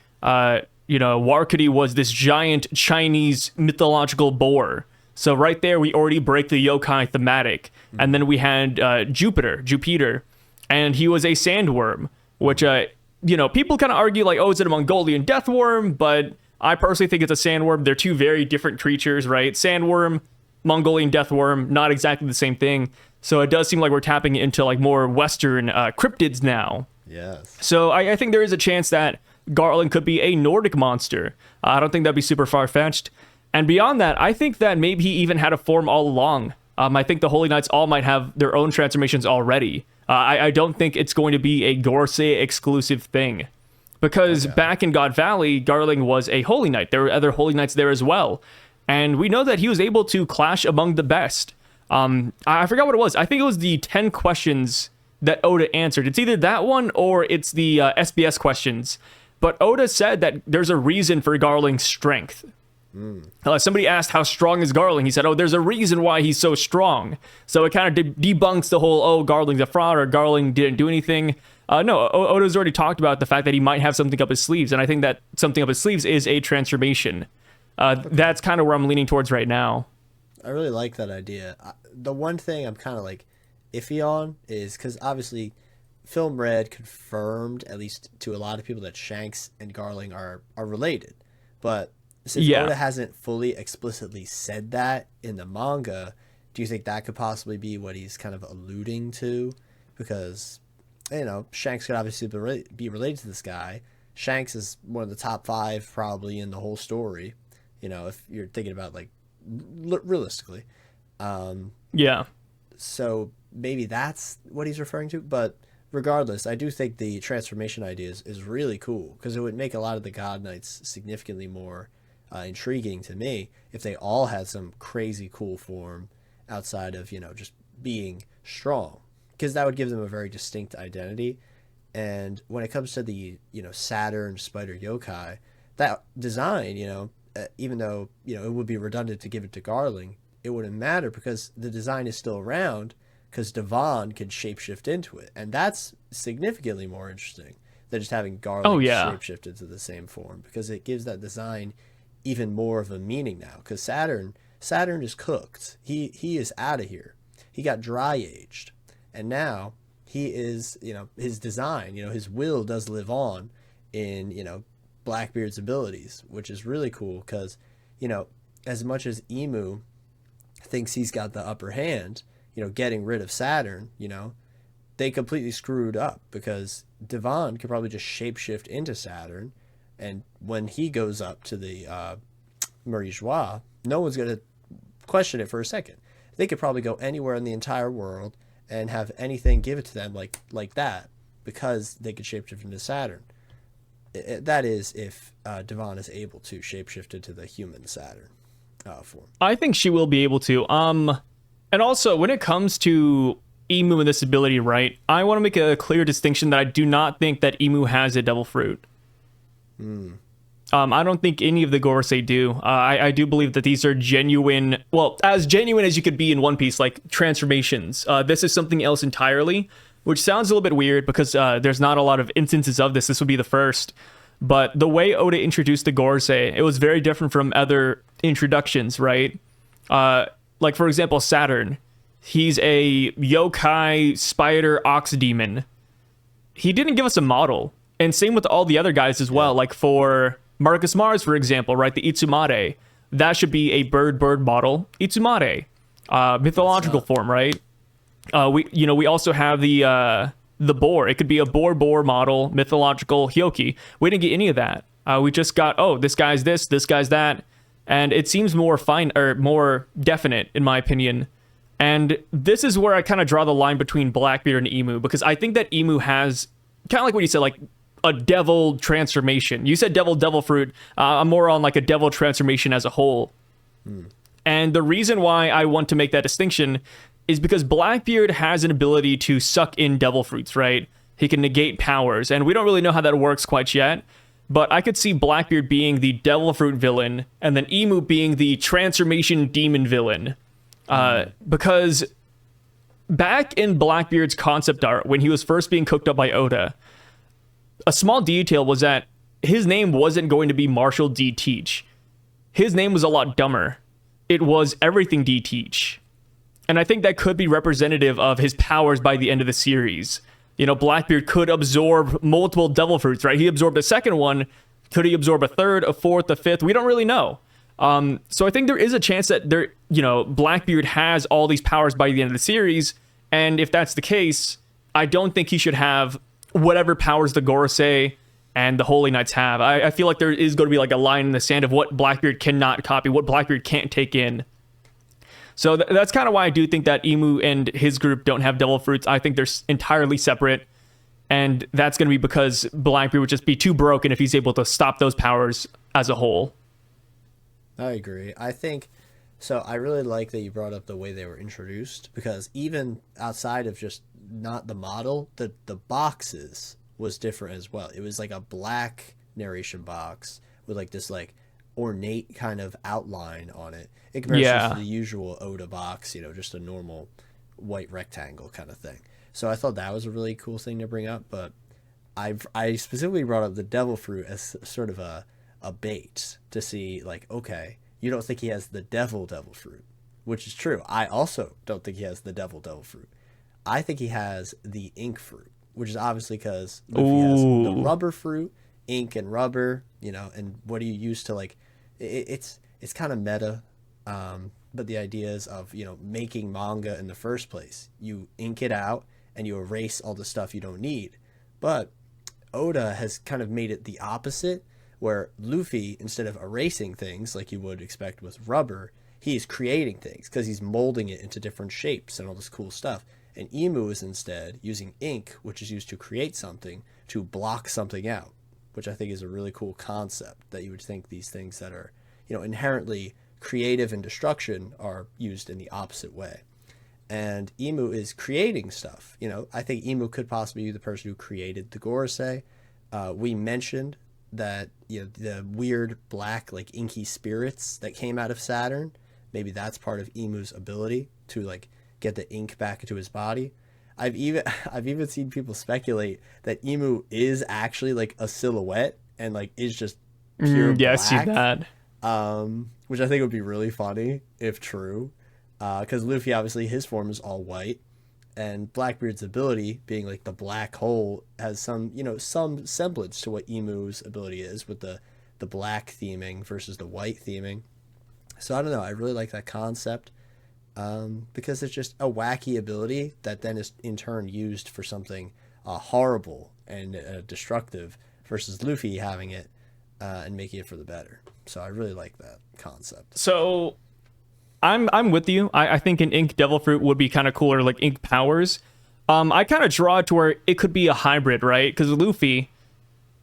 B: Warkudi was this giant Chinese mythological boar. So right there, we already break the yokai thematic. And then we had Jupiter, and he was a sandworm, which, people kind of argue like, oh, is it a Mongolian death worm? But I personally think it's a sandworm. They're two very different creatures, right? Sandworm, Mongolian death worm, not exactly the same thing. So it does seem like we're tapping into like more Western cryptids now.
A: Yes. So
B: I think there is a chance that Garling could be a Nordic monster. I don't think that'd be super far-fetched. And beyond that, I think that maybe he even had a form all along. I think the Holy Knights all might have their own transformations already. I don't think it's going to be a Gorsei exclusive thing, because back in God Valley, Garling was a Holy Knight. There were other Holy Knights there as well. And we know that he was able to clash among the best. I forgot what it was. I think it was the 10 questions that Oda answered. It's either that one or it's the SBS questions. But Oda said that there's a reason for Garling's strength. Somebody asked, how strong is Garling? He said, oh, there's a reason why he's so strong. So it kind of debunks the whole, oh, Garling's a fraud or Garling didn't do anything. No, Oda's already talked about the fact that he might have something up his sleeves. And I think that something up his sleeves is a transformation. That's kind of where I'm leaning towards right now.
A: I really like that idea. The one thing I'm kind of like iffy on is because obviously Film Red confirmed, at least to a lot of people, that Shanks and Garling are related. But since Oda hasn't fully explicitly said that in the manga, do you think that could possibly be what he's kind of alluding to? Because, Shanks could obviously be related to this guy. Shanks is one of the top 5 probably in the whole story. If you're thinking about like realistically. So maybe that's what he's referring to. But regardless, I do think the transformation idea is really cool, because it would make a lot of the God Knights significantly more intriguing to me if they all had some crazy cool form outside of, just being strong, because that would give them a very distinct identity. And when it comes to the, Saturn spider yokai, that design, even though, it would be redundant to give it to Garling, it wouldn't matter because the design is still around because Devon can shapeshift into it. And that's significantly more interesting than just having
B: Oh
A: Garling
B: yeah.
A: shapeshift into the same form, because it gives that design even more of a meaning now. Because Saturn is cooked. He is out of here. He got dry aged. And now he is, his design, his will does live on in, Blackbeard's abilities, which is really cool because, as much as Emu thinks he's got the upper hand, getting rid of Saturn, they completely screwed up because Devon could probably just shapeshift into Saturn. And when he goes up to the Marie Joie, no one's going to question it for a second. They could probably go anywhere in the entire world and have anything give it to them like that because they could shapeshift into Saturn. That is if Devon is able to shapeshift into the human Saturn form.
B: I think she will be able to. And also when it comes to Emu and this ability, right? I want to make a clear distinction that I do not think that Emu has a devil fruit. I don't think any of the Gorosei do. I do believe that these are genuine, well, as genuine as you could be in One Piece, like transformations. This is something else entirely, which sounds a little bit weird because there's not a lot of instances of this. This would be the first. But the way Oda introduced the Gorosei, it was very different from other introductions, right? Like, for example, Saturn. He's a yokai spider ox demon. He didn't give us a model. And same with all the other guys as well. Like for Marcus Mars, for example, right? The Itsumare. That should be a bird model. Itsumare. Mythological form, right? We also have the boar. It could be a boar model, mythological Hyoki. We didn't get any of that. We just got, this guy's this guy's that. And it seems more more definite, in my opinion. And this is where I kind of draw the line between Blackbeard and Emu, because I think that Emu has, kind of like what you said, like a devil transformation. You said devil fruit. I'm more on like a devil transformation as a whole. And the reason why I want to make that distinction is because Blackbeard has an ability to suck in devil fruits, right? He can negate powers, and we don't really know how that works quite yet. But I could see Blackbeard being the devil fruit villain, and then Emu being the transformation demon villain. Because back in Blackbeard's concept art, when he was first being cooked up by Oda, a small detail was that his name wasn't going to be Marshall D. Teach. His name was a lot dumber. It was Everything D. Teach. And I think that could be representative of his powers by the end of the series. Blackbeard could absorb multiple devil fruits, right? He absorbed a second one. Could he absorb a third, a fourth, a fifth? We don't really know. So I think there is a chance that Blackbeard has all these powers by the end of the series. And if that's the case, I don't think he should have whatever powers the Gorosei and the Holy Knights have. I feel like there is going to be like a line in the sand of what Blackbeard cannot copy, what Blackbeard can't take in. So that's kind of why I do think that Emu and his group don't have devil fruits. I think they're entirely separate. And that's going to be because Blackbeard would just be too broken if he's able to stop those powers as a whole.
A: I agree. I think so. I really like that you brought up the way they were introduced, because even outside of just not the model, the boxes was different as well. It was like a black narration box with like this like ornate kind of outline on it in comparison to the usual Oda box, just a normal white rectangle kind of thing. So I thought that was a really cool thing to bring up, but I specifically brought up the devil fruit as sort of a bait to see, like, okay, you don't think he has the devil fruit, which is true. I also don't think he has the devil fruit. I think he has the ink fruit, which is obviously because Luffy has the rubber fruit, ink and rubber, and what do you use to like, it's kind of meta, but the idea is of, making manga in the first place. You ink it out and you erase all the stuff you don't need. But Oda has kind of made it the opposite, where Luffy, instead of erasing things like you would expect with rubber, he's creating things because he's molding it into different shapes and all this cool stuff. And Emu is instead using ink, which is used to create something, to block something out, which I think is a really cool concept, that you would think these things that are, inherently creative and destruction are used in the opposite way. and Emu is creating stuff. I think Emu could possibly be the person who created the Gorosei. We mentioned that the weird black like inky spirits that came out of Saturn. Maybe that's part of Emu's ability to like get the ink back into his body. I've even seen people speculate that Emu is actually like a silhouette and like is just pure
B: yeah,
A: black.
B: I see that.
A: Which I think would be really funny if true. Because Luffy, obviously, his form is all white, and Blackbeard's ability, being like the black hole, has some semblance to what Emu's ability is with the black theming versus the white theming. So I don't know. I really like that concept because it's just a wacky ability that then is in turn used for something horrible and destructive versus Luffy having it and making it for the better. So I really like that concept.
B: So I'm with you. I think an ink devil fruit would be kind of cooler, like ink powers. I kind of draw it to where it could be a hybrid, right? Because Luffy,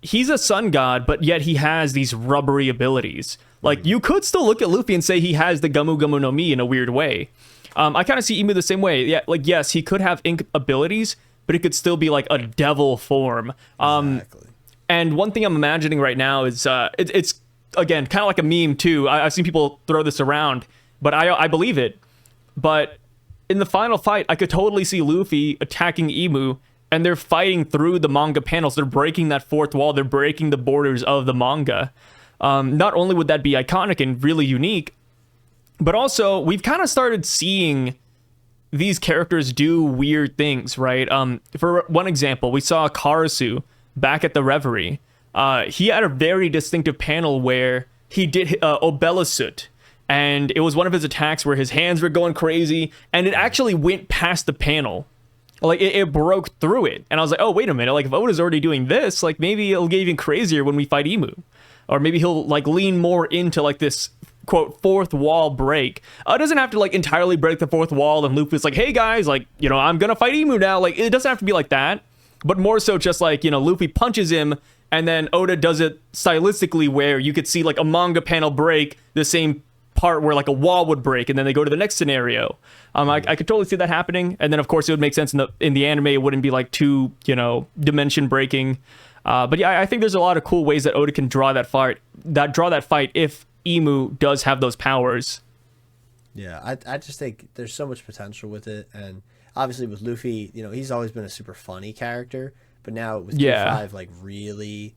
B: he's a sun god, but yet he has these rubbery abilities. Like, you could still look at Luffy and say he has the Gamu Gamu no Mi in a weird way. I kind of see Emu the same way. Yeah, like, yes, he could have ink abilities, but it could still be like a devil form.
A: Exactly.
B: And one thing I'm imagining right now is it's again kind of like a meme too. I've seen people throw this around, but I believe it. But in the final fight, I could totally see Luffy attacking Emu, and they're fighting through the manga panels. They're breaking that fourth wall. They're breaking the borders of the manga. Not only would that be iconic and really unique, but also we've kind of started seeing these characters do weird things, right? For one example, we saw Karasu back at the Reverie. He had a very distinctive panel where he did Obelisut, and it was one of his attacks where his hands were going crazy, and it actually went past the panel. Like, it broke through it. And I was like, oh, wait a minute. Like, if Oda's already doing this, like, maybe it'll get even crazier when we fight Emu. Or maybe he'll, like, lean more into, like, this, quote, fourth wall break. It doesn't have to, like, entirely break the fourth wall, and Luffy's like, hey, guys, like, I'm gonna fight Emu now. Like, it doesn't have to be like that. But more so just, like, Luffy punches him, and then Oda does it stylistically where you could see, like, a manga panel break the same part where like a wall would break, and then they go to the next scenario. I could totally see that happening, and then of course it would make sense in the anime. It wouldn't be like too dimension breaking. But yeah, I think there's a lot of cool ways that Oda can draw that fight if Emu does have those powers.
A: Yeah, I just think there's so much potential with it, and obviously with Luffy, he's always been a super funny character, but now with G5 like really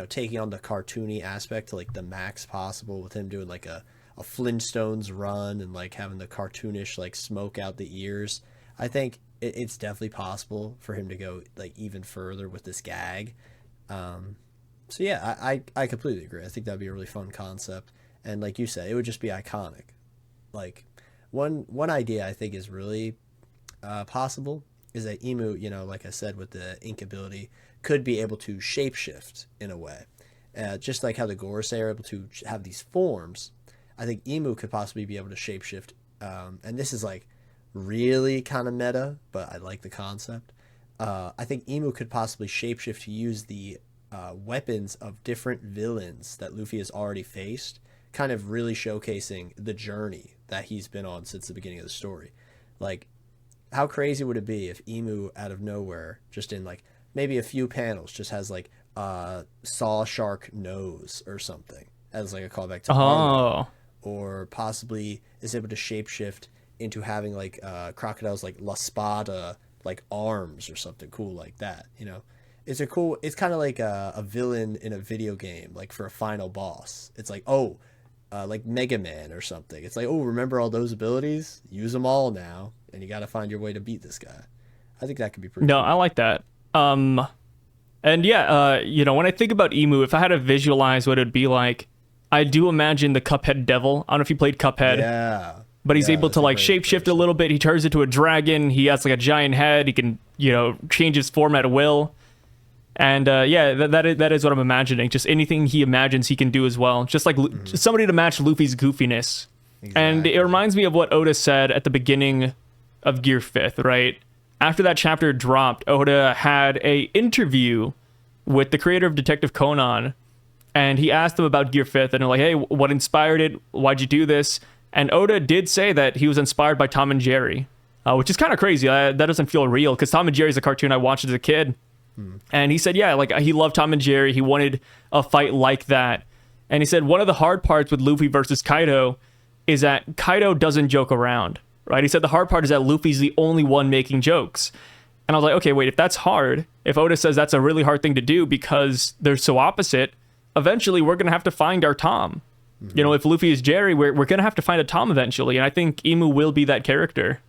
A: taking on the cartoony aspect to like the max possible, with him doing like a Flintstones run and like having the cartoonish like smoke out the ears. I think it's definitely possible for him to go like even further with this gag. So yeah, I completely agree. I think that'd be a really fun concept, and like you said, it would just be iconic. Like one idea I think is really possible is that Emu, like I said, with the ink ability, could be able to shapeshift in a way. Just like how the Gorosei are able to have these forms, I think Emu could possibly be able to shapeshift. And this is like really kind of meta, but I like the concept. I think Emu could possibly shapeshift to use the weapons of different villains that Luffy has already faced, kind of really showcasing the journey that he's been on since the beginning of the story. Like, how crazy would it be if Emu out of nowhere, just in like maybe a few panels, just has like saw shark nose or something as like a callback to Arlong, or possibly is able to shapeshift into having like crocodiles like La Spada like arms or something cool like that. It's kind of like a villain in a video game, like for a final boss. It's like, like Mega Man or something. It's like, remember all those abilities? Use them all now, and you got to find your way to beat this guy. I think that could be pretty cool.
B: I like that. And yeah, when I think about Emu, if I had to visualize what it'd be like, I do imagine the Cuphead devil. I don't know if you played Cuphead.
A: Yeah.
B: But he's able to like shapeshift a little bit. He turns into a dragon. He has like a giant head. He can, change his form at will. And that is what I'm imagining. Just anything he imagines he can do as well. Just like just somebody to match Luffy's goofiness. Exactly. And it reminds me of what Oda said at the beginning of Gear 5th, right? After that chapter dropped, Oda had a interview with the creator of Detective Conan, and he asked him about Gear 5th, and they're like, hey, what inspired it? Why'd you do this? And Oda did say that he was inspired by Tom and Jerry, which is kind of crazy. That doesn't feel real because Tom and Jerry is a cartoon I watched as a kid. And he said, yeah, like he loved Tom and Jerry. He wanted a fight like that. And he said one of the hard parts with Luffy versus Kaido is that Kaido doesn't joke around, right? He said the hard part is that Luffy's the only one making jokes. And I was like, okay, wait, if that's hard, if Oda says that's a really hard thing to do because they're so opposite, eventually we're going to have to find our Tom. You know, if Luffy is Jerry, we're going to have to find a Tom eventually. And I think Imu will be that character.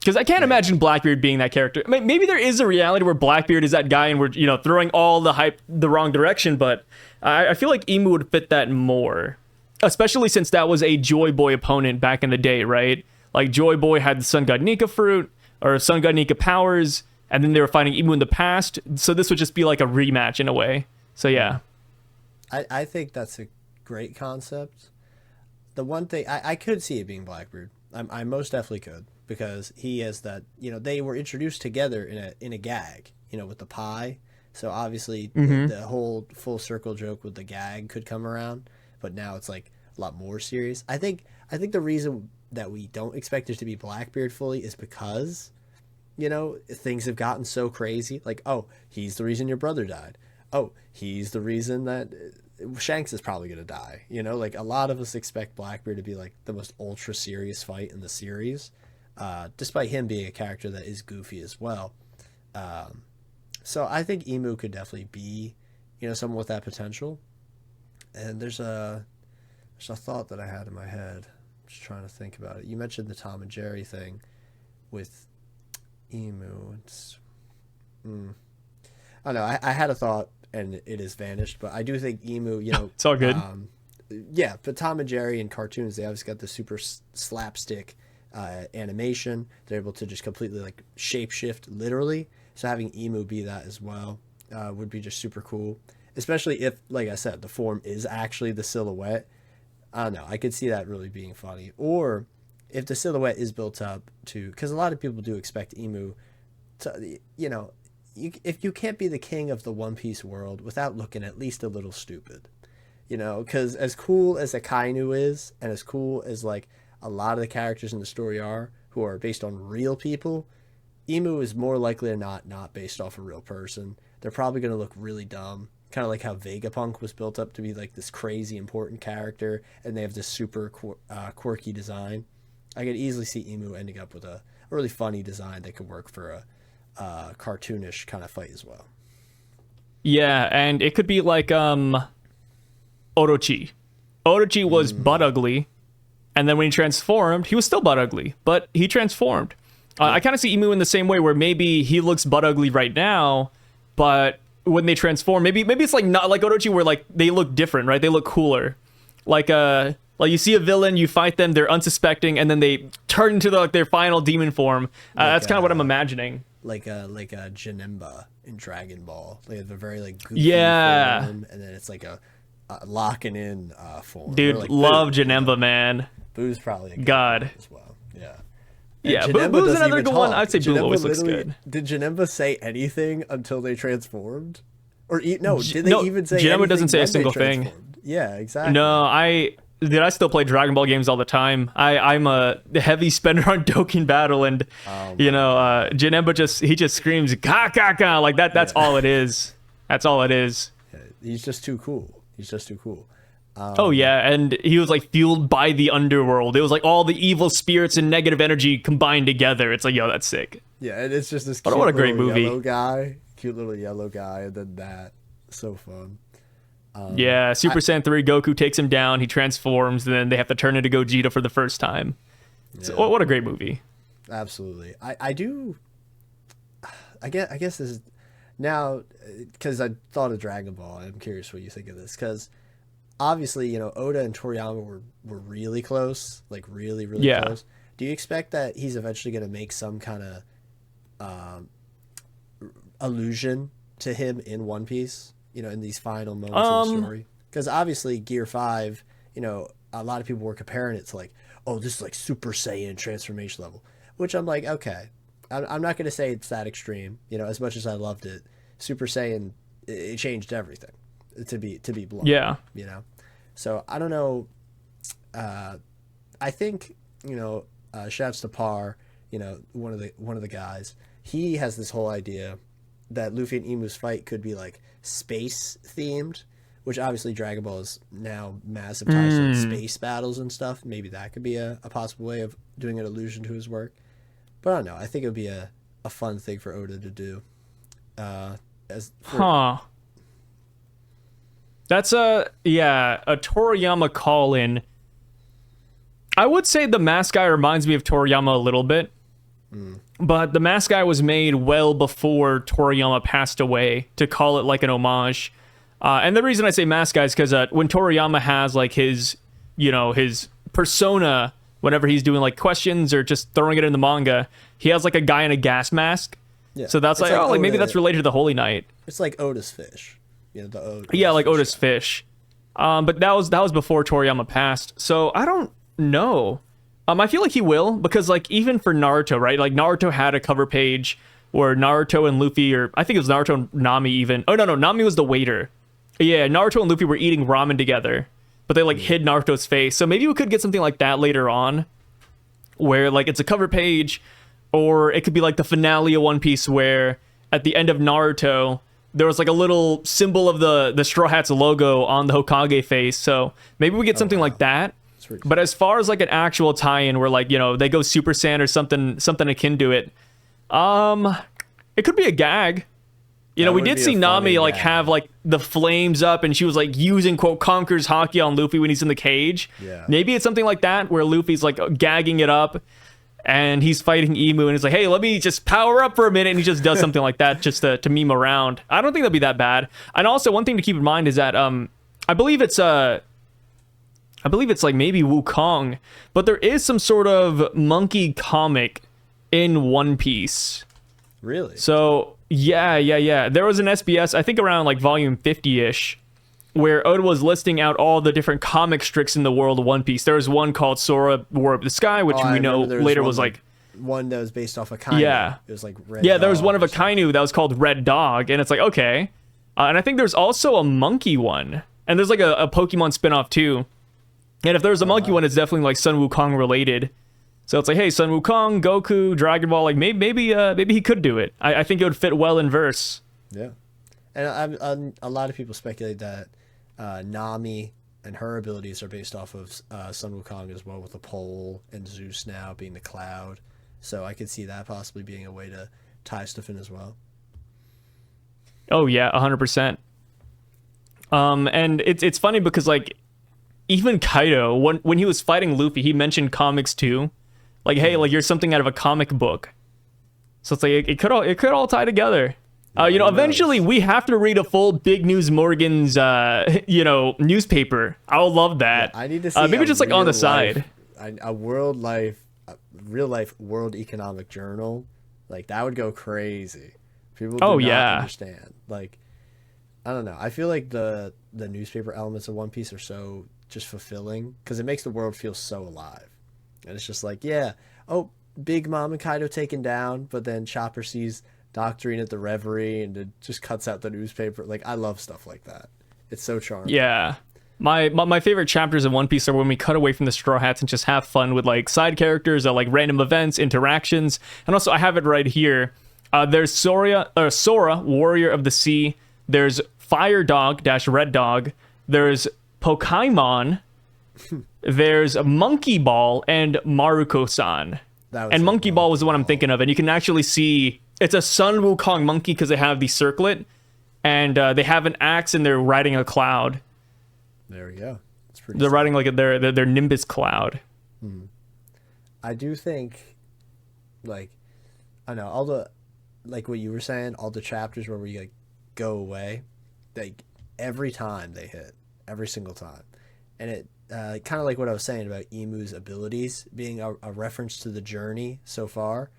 B: Because I can't imagine Blackbeard being that character. Maybe there is a reality where Blackbeard is that guy and we're, you know, throwing all the hype the wrong direction. But I feel like Imu would fit that more. Especially since that was a Joy Boy opponent back in the day, right? Like Joy Boy had the Sun God Nika fruit or Sun God Nika powers. And then they were fighting Imu in the past. So this would just be like a rematch in a way. So yeah.
A: I think that's a great concept. The one thing I could see it being Blackbeard. I most definitely could, because he has that, you know, they were introduced together in a gag, you know, with the pie. So obviously the whole full circle joke with the gag could come around, but now it's like a lot more serious. I think the reason that we don't expect it to be Blackbeard fully is because, you know, things have gotten so crazy. Like, oh, he's the reason your brother died. Oh, he's the reason that Shanks is probably going to die. You know, like a lot of us expect Blackbeard to be like the most ultra serious fight in the series, despite him being a character that is goofy as well. So I think Imu could definitely be, you know, someone with that potential. And there's a thought that I had in my head. I'm just trying to think about it. You mentioned the Tom and Jerry thing with Imu. I don't know. I had a thought and it has vanished, but I do think Imu, you know,
B: it's all good.
A: Yeah, but Tom and Jerry in cartoons, they obviously got the super slapstick animation. They're able to just completely like shapeshift literally. So having Imu be that as well would be just super cool. Especially if, like I said, the form is actually the silhouette. I don't know. I could see that really being funny. Or if the silhouette is built up to, because a lot of people do expect Imu to, you know, if you can't be the king of the One Piece world without looking at least a little stupid, you know, because as cool as Akainu is, and as cool as like a lot of the characters in the story are, who are based on real people, Imu is more likely than not based off a real person. They're probably going to look really dumb, kind of like how Vegapunk was built up to be like this crazy important character, and they have this super quirky design. I could easily see Imu ending up with a really funny design that could work for a cartoonish kind of fight as well.
B: Yeah, and it could be like Orochi. Orochi was butt ugly, and then when he transformed, he was still butt ugly, but he transformed. I kind of see Imu in the same way, where maybe he looks butt ugly right now, but when they transform, maybe it's like not like Orochi, where like they look different, right? They look cooler. Like you see a villain, you fight them, they're unsuspecting, and then they turn into their final demon form. That's kind of what I'm imagining.
A: Like a Janemba in Dragon Ball. They have a very like goofy form, and then it's like a locking in form.
B: Dude,
A: like
B: love
A: Boo,
B: Janemba,
A: you know?
B: man.
A: Boo's probably a good
B: God
A: one as well. Yeah.
B: Yeah, Boo's another good one. I'd say Boo always looks good.
A: Did Janemba say anything until they transformed? Or no, did they even say anything?
B: Janemba doesn't say a single thing.
A: Yeah, exactly.
B: No, I still play Dragon Ball games all the time. I'm a heavy spender on Dokkan Battle, and Janemba just screams ka ka ka like that. That's all it is. That's all it is.
A: Yeah, he's just too cool.
B: Oh yeah, and he was like fueled by the underworld. It was like all the evil spirits and negative energy combined together. It's like, yo, that's sick.
A: Yeah, and it's just this
B: cute what a great movie.
A: Cute little yellow guy, and then that. So fun.
B: Yeah, Super Saiyan 3 Goku takes him down, he transforms, and then they have to turn into Gogeta for the first time. Yeah. So, what a great movie.
A: Absolutely. I guess this is now, because I thought of Dragon Ball, I'm curious what you think of this, because obviously, you know, Oda and Toriyama were really close, like really close. Do you expect that he's eventually going to make some kind of allusion to him in One Piece? You know, in these final moments of the story, because obviously Gear 5, you know, a lot of people were comparing it to like, oh, this is like Super Saiyan transformation level, which I'm like, okay, I'm not going to say it's that extreme, you know, as much as I loved it. Super Saiyan, it changed everything, to be blunt.
B: Yeah.
A: You know, so I don't know. I think, shouts to Par, one of the guys. He has this whole idea that Luffy and Imu's fight could be like space themed, which obviously Dragon Ball is now massive ties to like space battles and stuff. Maybe that could be a possible way of doing an allusion to his work. But I don't know. I think it would be a fun thing for Oda to do.
B: That's a Toriyama call-in. I would say the Mask Guy reminds me of Toriyama a little bit. But the Mask Guy was made well before Toriyama passed away to call it like an homage. And the reason I say Mask Guy is because when Toriyama has like his persona, whenever he's doing like questions or just throwing it in the manga, he has like a guy in a gas mask. Yeah. So that's like maybe that's related to the Holy Night.
A: It's like Oda's fish.
B: Like Oda's fish. But that was before Toriyama passed. So I don't know. I feel like he will, because like even for Naruto, right? Like Naruto had a cover page where Naruto and Luffy, or I think it was Naruto and Nami even. Oh no, Nami was the waiter. Yeah, Naruto and Luffy were eating ramen together, but they like hid Naruto's face. So maybe we could get something like that later on, where like it's a cover page, or it could be like the finale of One Piece, where at the end of Naruto there was like a little symbol of the Straw Hats logo on the Hokage face. So maybe we get something like that. But as far as like an actual tie-in where like, they go Super Saiyan or something akin to it, it could be a gag. We did see Nami like have like the flames up, and she was like using quote Conqueror's Haki on Luffy when he's in the cage.
A: Yeah.
B: Maybe it's something like that where Luffy's like gagging it up and he's fighting Emu and he's like, hey, let me just power up for a minute, and he just does something like that just to meme around. I don't think that'd be that bad. And also one thing to keep in mind is that I believe it's like maybe Wukong, but there is some sort of monkey comic in One Piece.
A: Really?
B: So, yeah. There was an SBS, I think around like volume 50-ish, where Oda was listing out all the different comic strips in the world of One Piece. There was one called Sora, War of the Sky, which we know later was like...
A: One that was based off a Kainu.
B: Yeah.
A: It was like Red
B: Yeah,
A: Dog
B: there was one of a Kainu that was called Red Dog, and it's like, okay. And I think there's also a monkey one. And there's like a Pokemon spinoff too. And if there's a monkey one, it's definitely like Sun Wukong related. So it's like, hey, Sun Wukong, Goku, Dragon Ball, like maybe he could do it. I think it would fit well in verse.
A: Yeah, and a lot of people speculate that Nami and her abilities are based off of Sun Wukong as well, with the pole and Zeus now being the cloud. So I could see that possibly being a way to tie stuff in as well.
B: Oh yeah, 100%. And it's funny because like, even Kaido, when he was fighting Luffy, he mentioned comics too. Like, hey, like you're something out of a comic book. So it's like it could all tie together. Eventually we have to read a full Big News Morgan's newspaper. I would love that.
A: Yeah, I need to see
B: maybe just like on the side.
A: A real life World Economic Journal. Like that would go crazy. People do not understand. Like, I don't know. I feel like the newspaper elements of One Piece are so just fulfilling because it makes the world feel so alive. And it's just like, Big Mom and Kaido taken down, but then Chopper sees Doctorine at the Reverie and it just cuts out the newspaper. Like, I love stuff like that. It's so charming.
B: Yeah. My favorite chapters in One Piece are when we cut away from the Straw Hats and just have fun with like side characters or like random events, interactions. And also I have it right here. There's Sora, Warrior of the Sea. There's Fire Dog - Red Dog. There's Pokemon. There's Monkey Ball and Maruko-san. And Monkey Ball was the one I'm thinking of. And you can actually see it's a Sun Wukong monkey because they have the circlet. And they have an axe and they're riding a cloud.
A: There we go.
B: They're riding like their Nimbus cloud.
A: I do think, like, I know all the, like what you were saying, all the chapters where we like go away, like every time they hit, every single time. And it kind of like what I was saying about Emu's abilities being a reference to the journey so far.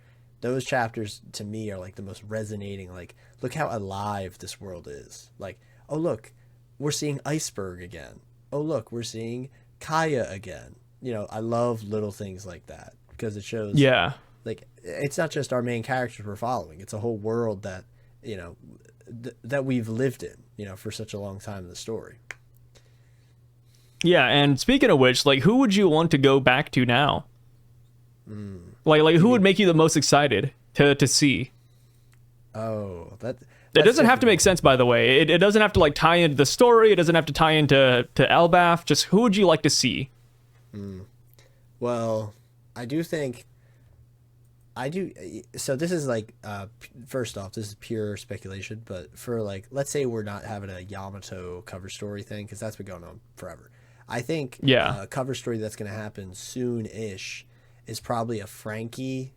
A: Those chapters to me are like the most resonating. Like, look how alive this world is. Like, oh look, we're seeing Iceberg again. Oh look, we're seeing Kaya again. I love little things like that because it shows.
B: Yeah.
A: Like, it's not just our main characters we're following. It's a whole world that that we've lived in, for such a long time in the story.
B: Yeah, and speaking of which, like, who would you want to go back to now? Like who would make you the most excited to see?
A: Oh,
B: It
A: that's
B: doesn't have to make
A: difficult.
B: sense, by the way. It doesn't have to like tie into the story. It doesn't have to tie into Elbaf. Just who would you like to see?
A: Well, I do think I do. So this is like, first off, this is pure speculation. But for like, let's say we're not having a Yamato cover story thing because that's been going on forever. I think
B: Yeah.
A: a cover story that's going to happen soon-ish is probably a Frankie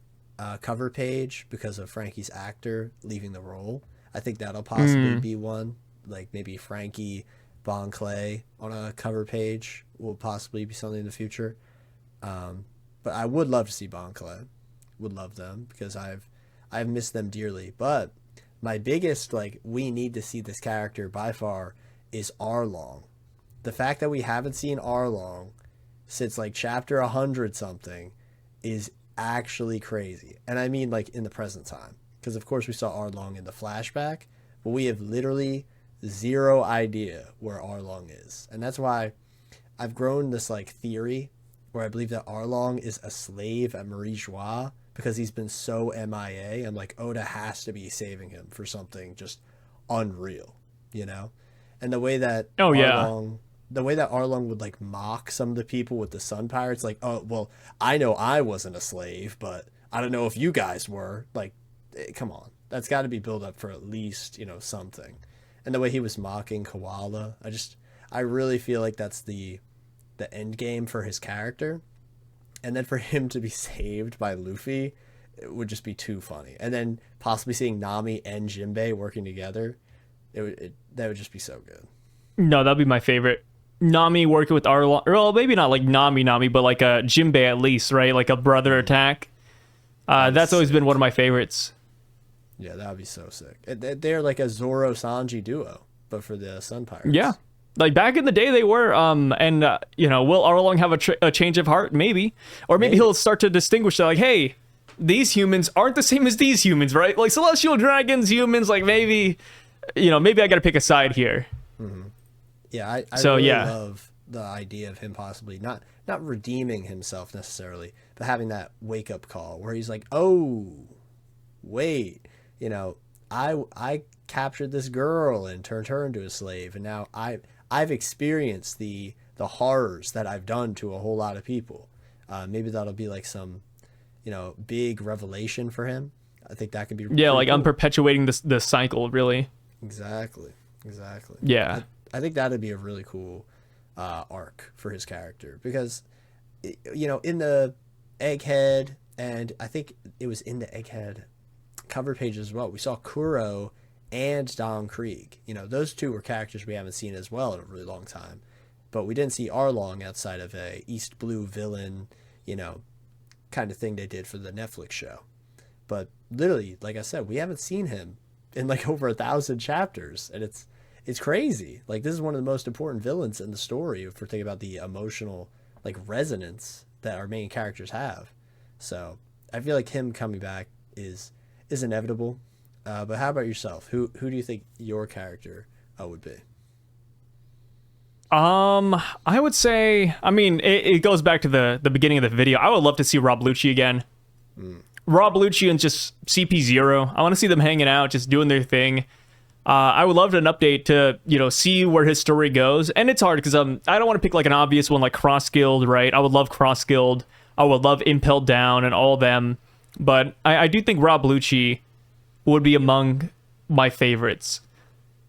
A: cover page because of Frankie's actor leaving the role. I think that'll possibly be one. Like maybe Frankie Bon Clay on a cover page will possibly be something in the future. But I would love to see Bon Clay. Would love them because I've missed them dearly. But my biggest like we need to see this character by far is Arlong. The fact that we haven't seen Arlong since like chapter 100 something is actually crazy. And I mean like in the present time. Because of course we saw Arlong in the flashback, but we have literally zero idea where Arlong is. And that's why I've grown this like theory where I believe that Arlong is a slave at Marie Joie because he's been so MIA. I'm like, Oda has to be saving him for something just unreal, you know? And the way that
B: Oh, yeah.
A: Arlong would like mock some of the people with the Sun Pirates, like, oh, well, I know I wasn't a slave, but I don't know if you guys were. Like, come on. That's got to be built up for at least, you know, something. And the way he was mocking Koala, I really feel like that's the end game for his character. And then for him to be saved by Luffy, it would just be too funny. And then possibly seeing Nami and Jinbei working together, that would just be so good.
B: No, that'd be my favorite. Nami working with Arlong. Well, maybe not like Nami, but like a Jinbei at least, right? Like a brother attack. That's always been one of my favorites.
A: Yeah, that would be so sick. They're like a Zoro Sanji duo, but for the Sun Pirates.
B: Yeah. Like back in the day, they were. And you know, will Arlong have a change of heart? Maybe, or maybe he'll start to distinguish that, like, hey, these humans aren't the same as these humans, right? Like celestial dragons, humans. Like maybe, you know, maybe I got to pick a side here.
A: Yeah, I
B: So,
A: really
B: yeah.
A: love the idea of him possibly not redeeming himself necessarily, but having that wake up call where he's like, oh, wait, you know, I captured this girl and turned her into a slave, and now I've experienced the horrors that I've done to a whole lot of people. Maybe that'll be like some, you know, big revelation for him. I think that could be
B: Yeah, like
A: cool.
B: I'm perpetuating the cycle, really.
A: Exactly.
B: Yeah.
A: I think that'd be a really cool arc for his character because, you know, in the Egghead, and I think it was in the Egghead cover page as well, we saw Kuro and Don Krieg. You know, those two were characters we haven't seen as well in a really long time. But we didn't see Arlong outside of a East Blue villain, you know, kind of thing they did for the Netflix show. But literally, like I said, we haven't seen him in like over 1,000 chapters, and it's crazy. Like this is one of the most important villains in the story if we're thinking about the emotional like resonance that our main characters have. So I feel like him coming back is inevitable. But how about yourself? Who do you think your character would be?
B: I would say, I mean, it goes back to the beginning of the video. I would love to see Rob Lucci again. Rob Lucci and just CP0. I want to see them hanging out, just doing their thing. I would love an update to, you know, see where his story goes. And it's hard because I don't want to pick like an obvious one like Cross Guild, right? I would love Cross Guild. I would love Impel Down and all of them. But I do think Rob Lucci would be among my favorites.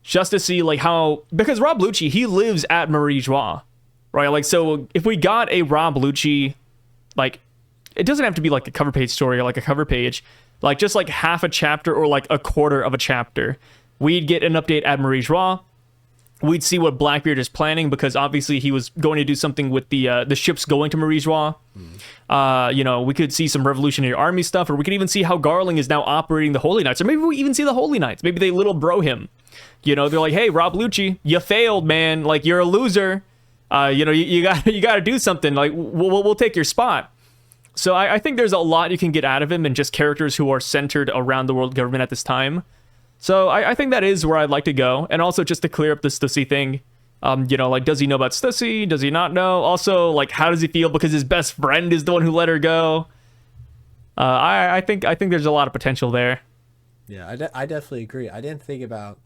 B: Just to see like how, because Rob Lucci, he lives at Marie Joie, right? Like, so if we got a Rob Lucci, like, it doesn't have to be like a cover page story or like a cover page, like just like half a chapter or like a quarter of a chapter. We'd get an update at Marie Joie. We'd see what Blackbeard is planning because obviously he was going to do something with the ships going to Marie Joie. You know, we could see some Revolutionary Army stuff, or we could even see how Garling is now operating the Holy Knights, or maybe we even see the Holy Knights. Maybe they little bro him. You know, they're like, hey, Rob Lucci, you failed, man. Like, you're a loser. You know, you got to do something. Like, we'll take your spot. So I think there's a lot you can get out of him and just characters who are centered around the world government at this time. So I think that is where I'd like to go. And also just to clear up this Stussy thing, Like, does he know about Stussy? Does he not know? Also, like, how does he feel because his best friend is the one who let her go? I think there's a lot of potential there.
A: Yeah, I definitely agree. I didn't think about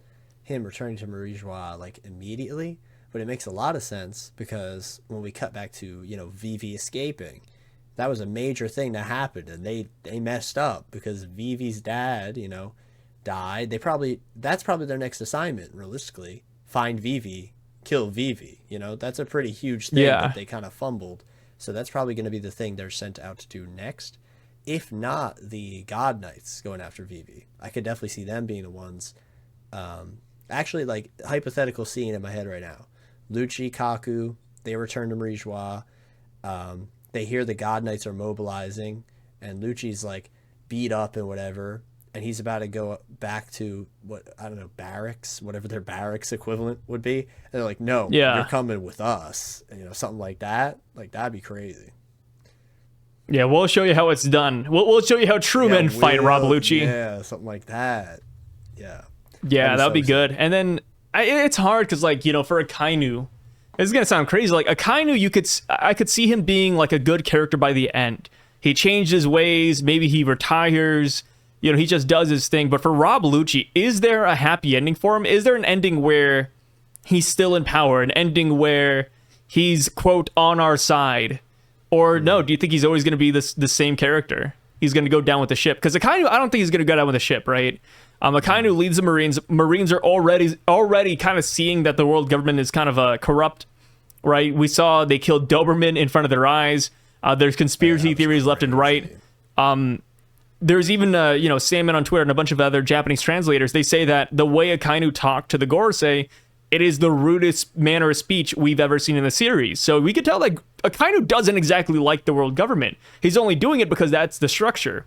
A: him returning to Marie Joie like immediately, but it makes a lot of sense because when we cut back to, Vivi escaping, that was a major thing that happened, and they messed up because Vivi's dad, died. That's probably their next assignment, realistically. Find Vivi, kill Vivi. That's a pretty huge thing that they kind of fumbled. So that's probably going to be the thing they're sent out to do next. If not the God Knights going after Vivi, I could definitely see them being the ones. Actually, like, hypothetical scene in my head right now. Lucci, Kaku, they return to Marie Joie. They hear the God Knights are mobilizing, and Lucci's like beat up and whatever, and he's about to go back to barracks, whatever their barracks equivalent would be. And they're like, "No, you're coming with us," and something like that. Like, that'd be crazy.
B: Yeah, we'll show you how it's done. We'll show you how true men fight, Rob Lucci.
A: Yeah, something like that.
B: Yeah, that would be good. And then it's hard because, like, for Akainu, this is gonna sound crazy. Like, Akainu, I could see him being like a good character by the end. He changed his ways. Maybe he retires. He just does his thing. But for Rob Lucci, is there a happy ending for him? Is there an ending where he's still in power? An ending where he's, quote, on our side? Or no, do you think he's always going to be the same character? He's going to go down with the ship? Because Akainu, I don't think he's going to go down with the ship, right? Akainu leads the Marines. Marines are already kind of seeing that the world government is kind of corrupt, right? We saw they killed Doberman in front of their eyes. There's conspiracy theories left and right. There's even, Salmon on Twitter and a bunch of other Japanese translators. They say that the way Akainu talked to the Gorosei, it is the rudest manner of speech we've ever seen in the series. So we could tell that Akainu doesn't exactly like the world government. He's only doing it because that's the structure.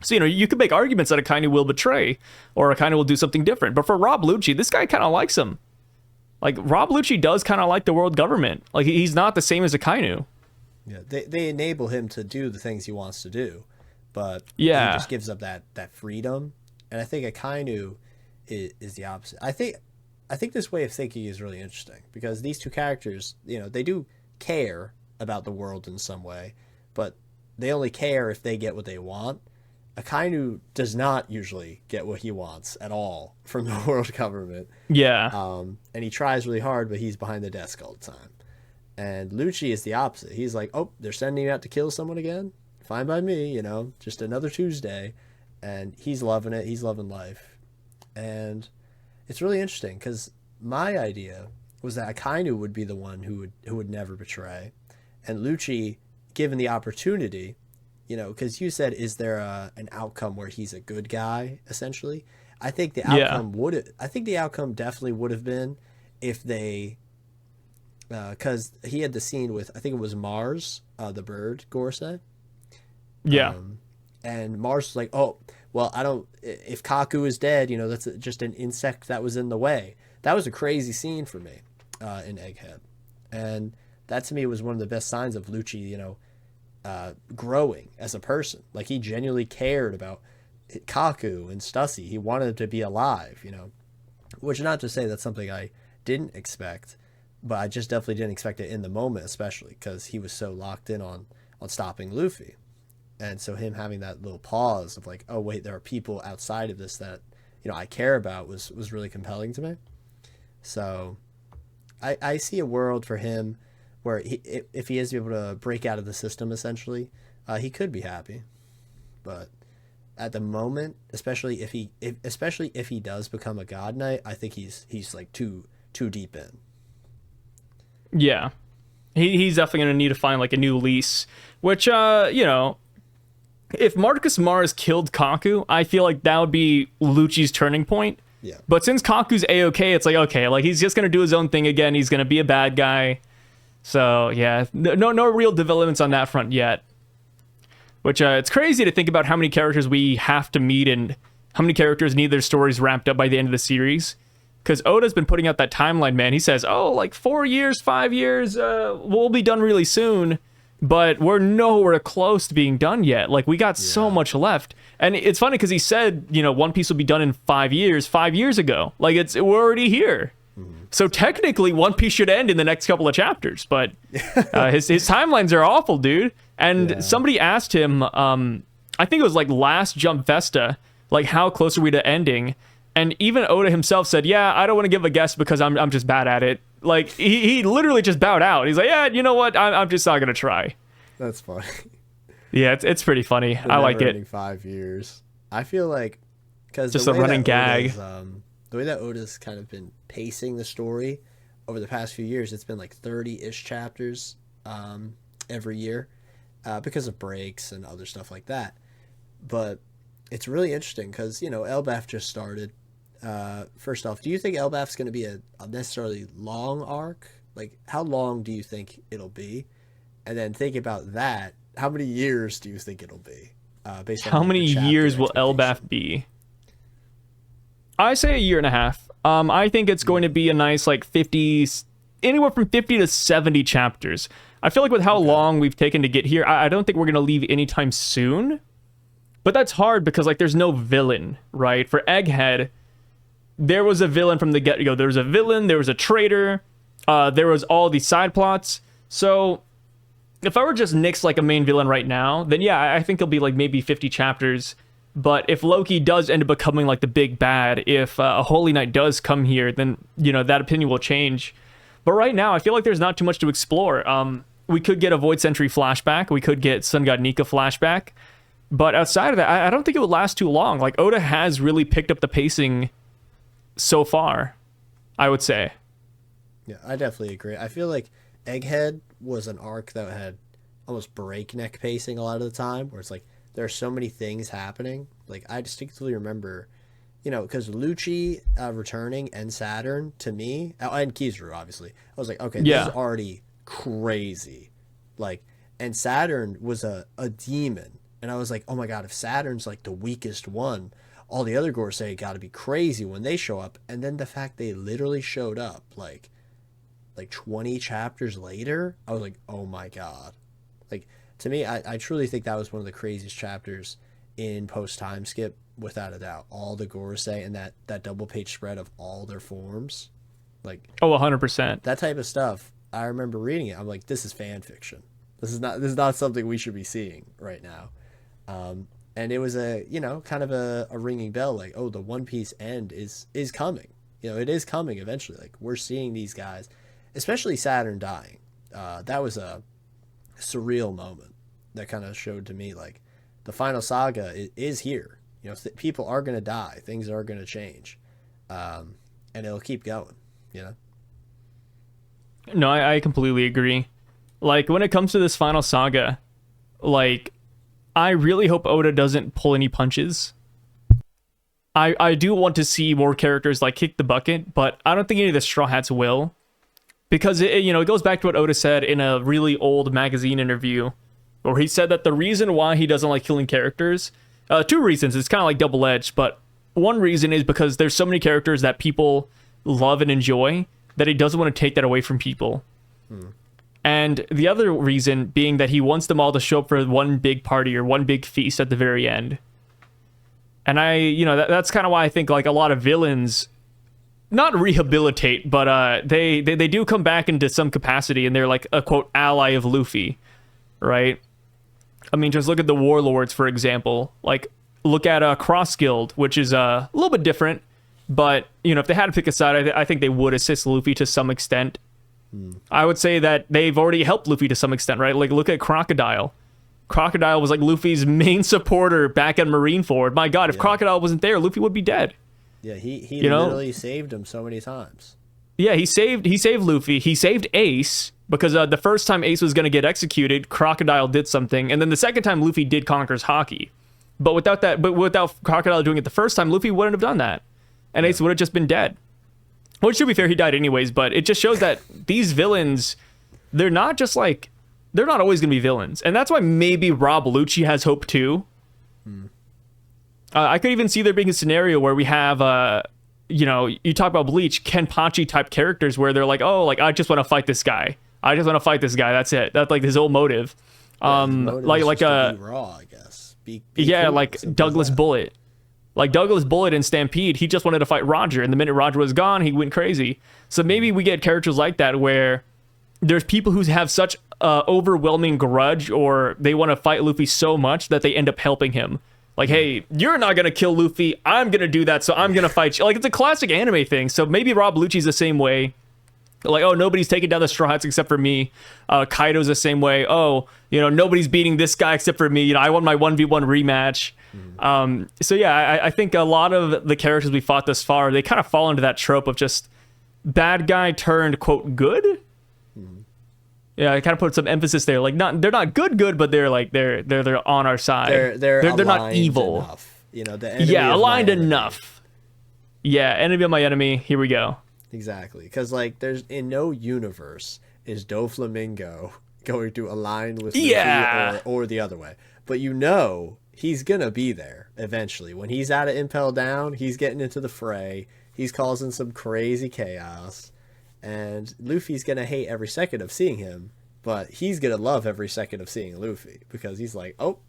B: So, you could make arguments that Akainu will betray or Akainu will do something different. But for Rob Lucci, this guy kind of likes him. Like, Rob Lucci does kind of like the world government. Like, he's not the same as Akainu.
A: Yeah, they enable him to do the things he wants to do, but he just gives up that freedom. And I think Akainu is the opposite. I think this way of thinking is really interesting because these two characters, they do care about the world in some way, but they only care if they get what they want. Akainu does not usually get what he wants at all from the world government.
B: Yeah.
A: And he tries really hard, but he's behind the desk all the time. And Lucci is the opposite. He's like, oh, they're sending you out to kill someone again? Fine by me, just another Tuesday. And he's loving it. He's loving life. And it's really interesting because my idea was that Akainu would be the one who would never betray. And Lucci, given the opportunity, because you said, is there an outcome where he's a good guy, essentially? I think the outcome definitely would have been if they, because he had the scene with, I think it was Mars, the bird, Gorosei.
B: Yeah.
A: And Mars was like, oh, well, if Kaku is dead, that's just an insect that was in the way. That was a crazy scene for me in Egghead. And that to me was one of the best signs of Lucci, growing as a person. Like, he genuinely cared about Kaku and Stussy. He wanted to be alive, which, not to say that's something I didn't expect, but I just definitely didn't expect it in the moment, especially because he was so locked in on stopping Luffy. And so him having that little pause of like, oh wait, there are people outside of this that I care about was really compelling to me. So I see a world for him where if he is able to break out of the system, essentially, he could be happy. But at the moment, especially if he does become a God Knight, I think he's like too deep in.
B: Yeah, he's definitely gonna need to find like a new lease. Which if Marcus Mars killed Kaku, I feel like that would be Lucci's turning point.
A: Yeah.
B: But since Kaku's A-okay, it's like, okay, like he's just gonna do his own thing again. He's gonna be a bad guy. So yeah, no real developments on that front yet. Which it's crazy to think about how many characters we have to meet and how many characters need their stories wrapped up by the end of the series. Because Oda's been putting out that timeline, man. He says, oh, like 4 years, 5 years, we'll be done really soon. But we're nowhere close to being done yet. Like, we got so much left. And it's funny because he said, One Piece will be done in 5 years, 5 years ago. Like, we're already here. So technically, One Piece should end in the next couple of chapters, but his timelines are awful, dude. And somebody asked him, I think it was like last Jump Festa, like how close are we to ending? And even Oda himself said, yeah, I don't want to give a guess because I'm just bad at it. Like he literally just bowed out. He's like, yeah, you know what? I'm just not gonna try.
A: That's funny.
B: Yeah, it's pretty funny. I like it.
A: 5 years. I feel like because
B: just a running gag.
A: The way that Oda's kind of been pacing the story over the past few years, it's been like 30-ish chapters every year because of breaks and other stuff like that. But it's really interesting because, Elbaf just started. First off, do you think Elbaf's going to be a necessarily long arc? Like, how long do you think it'll be? And then think about that. How many years do you think it'll be? Based on
B: how many years will Elbaf be? I say 1.5 years. I think it's going to be a nice like 50, anywhere from 50 to 70 chapters. I feel like with how long we've taken to get here, I don't think we're going to leave anytime soon. But that's hard because like there's no villain, right? For Egghead, there was a villain from the get-go. There was a villain, there was a traitor, there was all these side plots. So if I were just nix like a main villain right now, then yeah, I think it'll be like maybe 50 chapters. But if Loki does end up becoming like the big bad, if a Holy Knight does come here, then, that opinion will change. But right now, I feel like there's not too much to explore. We could get a Void Sentry flashback. We could get Sun God Nika flashback. But outside of that, I don't think it would last too long. Like, Oda has really picked up the pacing so far, I would say.
A: Yeah, I definitely agree. I feel like Egghead was an arc that had almost breakneck pacing a lot of the time, where it's like there are so many things happening. Like, I distinctly remember, because Lucci returning and Saturn, to me, and Kizaru, obviously, I was like, okay, this is already crazy. Like, and Saturn was a demon. And I was like, oh my god, if Saturn's like the weakest one, all the other Gorosei got to be crazy when they show up. And then the fact they literally showed up like 20 chapters later, I was like, oh my god. Like, to me, I truly think that was one of the craziest chapters in post time skip, without a doubt. All the Gorosei and that double page spread of all their forms. Like,
B: 100%.
A: That type of stuff. I remember reading it. I'm like, this is fan fiction. This is not something we should be seeing right now. And it was kind of a ringing bell, like, oh, the One Piece end is coming. It is coming eventually. Like, we're seeing these guys, especially Saturn dying. That was a surreal moment that kind of showed to me, like, the final saga is here. People are going to die. Things are going to change. And it'll keep going,
B: No, I completely agree. Like, when it comes to this final saga, like, I really hope Oda doesn't pull any punches. I do want to see more characters like kick the bucket, but I don't think any of the Straw Hats will. Because it goes back to what Oda said in a really old magazine interview, where he said that the reason why he doesn't like killing characters, two reasons, it's kind of like double-edged, but one reason is because there's so many characters that people love and enjoy that he doesn't want to take that away from people. And the other reason being that he wants them all to show up for one big party or one big feast at the very end. And that's kind of why I think like a lot of villains not rehabilitate, but they do come back into some capacity, and they're like a quote ally of Luffy, right? I mean, just look at the Warlords, for example. Like, look at Cross Guild, which is a little bit different, but if they had to pick a side, I think they would assist Luffy to some extent. I would say that they've already helped Luffy to some extent, right? Like, look at Crocodile. Crocodile was like Luffy's main supporter back at Marineford. My god, if Crocodile wasn't there, Luffy would be dead.
A: Yeah, he literally saved him so many times.
B: Yeah, he saved Luffy. He saved Ace, because the first time Ace was going to get executed, Crocodile did something, and then the second time Luffy did Conquer's Haki. But without Crocodile doing it the first time, Luffy wouldn't have done that, and Ace would have just been dead. Which, to be fair, he died anyways, but it just shows that these villains, they're not always going to be villains. And that's why maybe Rob Lucci has hope too. I could even see there being a scenario where we have, you talk about Bleach, Kenpachi type characters where they're like, oh, like, I just want to fight this guy. That's it. That's like his whole motive.
A: Motive like to be raw, I guess. Be cool,
B: like Douglas Bullet. Like Douglas Bullet in Stampede, he just wanted to fight Roger, and the minute Roger was gone, he went crazy. So maybe we get characters like that where there's people who have such overwhelming grudge, or they want to fight Luffy so much that they end up helping him. Like, hey, you're not going to kill Luffy. I'm going to do that, so I'm going to fight you. Like, it's a classic anime thing. So maybe Rob Lucci's the same way. Like, oh, nobody's taking down the Straw Hats except for me. Kaido's the same way. Oh, nobody's beating this guy except for me. I want my 1v1 rematch. So, yeah, I think a lot of the characters we fought thus far, they kind of fall into that trope of just bad guy turned, quote, good. Yeah, I kind of put some emphasis there. Like, they're not good, but they're like they're on our side.
A: They're
B: not evil
A: enough. The enemy
B: aligned enough. Yeah, enemy of my enemy. Here we go.
A: Exactly, because like there's in no universe is Doflamingo going to align with Luffy or the other way. But he's gonna be there eventually. When he's out of Impel Down, he's getting into the fray. He's causing some crazy chaos. And Luffy's going to hate every second of seeing him, but he's going to love every second of seeing Luffy because he's like, oh,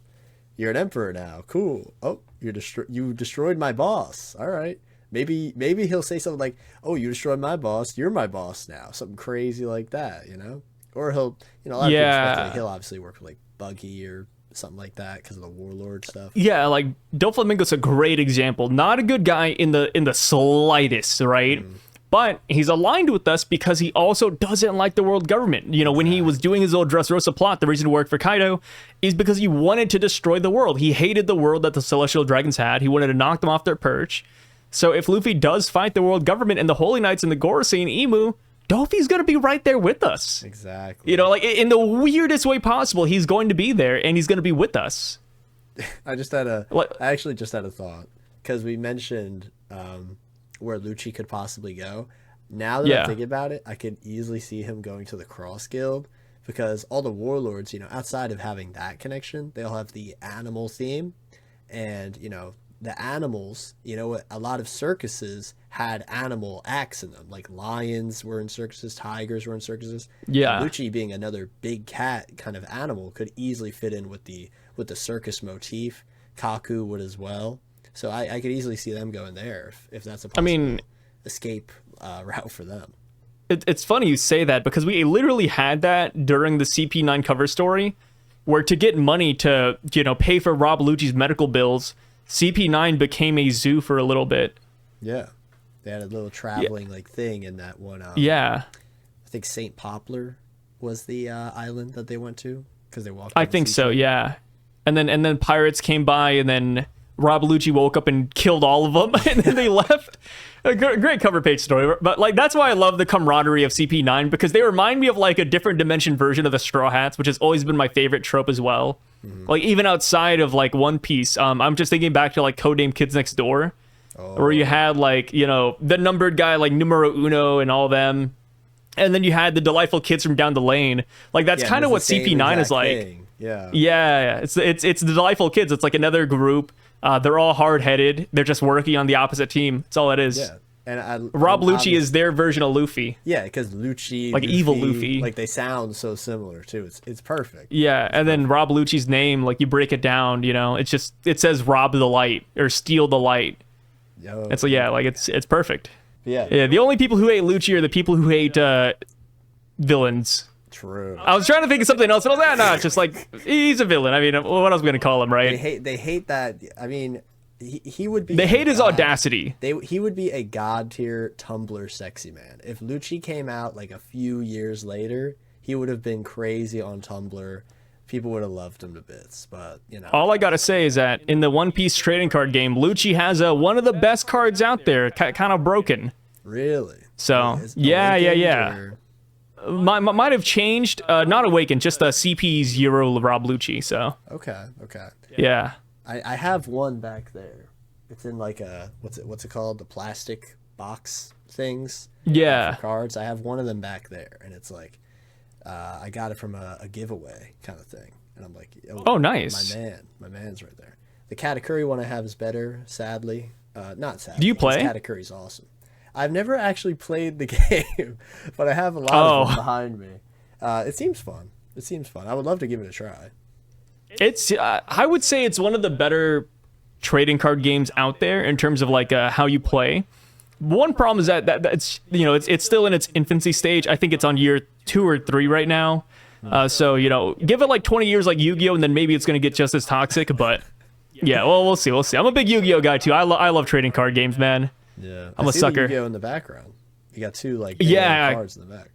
A: you're an emperor now. Cool. Oh, you destroyed my boss. All right. Maybe he'll say something like, oh, you destroyed my boss. You're my boss now. Something crazy like that, Or he'll, a lot of people speculate he'll obviously work with like Buggy or something like that because of the warlord stuff.
B: Yeah, like Doflamingo's a great example. Not a good guy in the slightest, right? But he's aligned with us because he also doesn't like the world government. When he was doing his old Dressrosa plot, the reason it worked for Kaido is because he wanted to destroy the world. He hated the world that the Celestial Dragons had. He wanted to knock them off their perch. So if Luffy does fight the world government and the Holy Knights and the Gorosei and Emu, Dofi's going to be right there with us.
A: Exactly.
B: Like in the weirdest way possible, he's going to be there and he's going to be with us.
A: I actually just had a thought because we mentioned where Lucci could possibly go. Now that I'm thinking about it, I could easily see him going to the Cross Guild because all the warlords, outside of having that connection, they'll have the animal theme. And, the animals, a lot of circuses had animal acts in them. Like lions were in circuses, tigers were in circuses.
B: Yeah.
A: Lucci being another big cat kind of animal could easily fit in with the circus motif. Kaku would as well. So I could easily see them going there if that's a possible escape route for them.
B: It's funny you say that because we literally had that during the CP9 cover story where to get money to, pay for Rob Lucci's medical bills, CP9 became a zoo for a little bit.
A: Yeah. They had a little traveling thing in that one.
B: I
A: think St. Poplar was the island that they went to because they walked.
B: I think so, yeah. And then pirates came by and then Rob Lucci woke up and killed all of them, and then they left. A great cover page story. But that's why I love the camaraderie of CP9 because they remind me of a different dimension version of the Straw Hats, which has always been my favorite trope as well. Even outside of One Piece, I'm just thinking back to Codename Kids Next Door, where you had the numbered guy Numero Uno and all them, and then you had the delightful kids from down the lane. That's kind of what CP9 is like.
A: Thing. Yeah.
B: Yeah. It's the delightful kids. It's another group. They're all hard-headed. They're just working on the opposite team. That's all it is.
A: Yeah. And
B: Rob Lucci is their version of Luffy.
A: Yeah, because Lucci,
B: evil Luffy.
A: They sound so similar too. It's perfect.
B: Yeah, and then Rob Lucci's name, you break it down, it says rob the light or steal the light. And so it's perfect. Yeah. The only people who hate Lucci are the people who hate villains.
A: True.
B: I was trying to think of something else, but no, it's just he's a villain. I mean, what else are we gonna call him, right?
A: They hate that. I mean, he would be.
B: They hate his audacity.
A: He would be a god tier Tumblr sexy man. If Lucci came out a few years later, he would have been crazy on Tumblr. People would have loved him to bits, but
B: All I gotta say is that in the One Piece trading card game, Lucci has one of the best cards out there, kind of broken.
A: Really?
B: So yeah. Might have changed, not Awakened, just the CP's Euro Rob Lucci. So
A: okay.
B: Yeah.
A: I have one back there. It's in a what's it called? The plastic box things.
B: Yeah.
A: For cards. I have one of them back there, and it's I got it from a giveaway kind of thing, and I'm like,
B: oh nice.
A: My man's right there. The Katakuri one I have is better, sadly. Not sadly.
B: Do you play?
A: Katakuri's awesome. I've never actually played the game, but I have a lot of them behind me. It seems fun. I would love to give it a try.
B: It's I would say it's one of the better trading card games out there in terms of like how you play. One problem is that it's it's still in its infancy stage. I think it's on year 2 or 3 right now. So give it like 20 years like Yu-Gi-Oh, and then maybe it's gonna get just as toxic. But yeah, well, we'll see. I'm a big Yu-Gi-Oh guy too. I love trading card games, man.
A: Yeah,
B: I'm a sucker.
A: Yu-Gi-Oh in the background. You got 2 like cards in the back.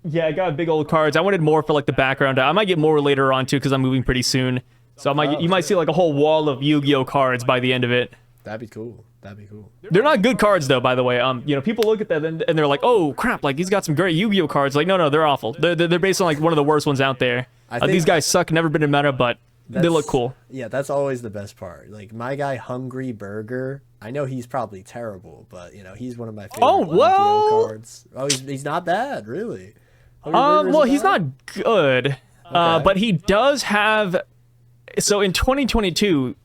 B: Yeah, I got big old cards. I wanted more for like the background. I might get more later on too because I'm moving pretty soon. So you might see like a whole wall of Yu-Gi-Oh cards by the end of it.
A: That'd be cool.
B: They're not good cards though, by the way. People look at that and they're like, "Oh crap! Like he's got some great Yu-Gi-Oh cards." Like, no, they're awful. They're based on like one of the worst ones out there. These guys suck. Never been in meta, but they look cool.
A: Yeah, that's always the best part. Like my guy, Hungry Burger. I know he's probably terrible, but he's one of my favorite Yu-Gi-Oh cards. Oh, he's not bad, really.
B: Well, he's not good, but he does have. So in 2022.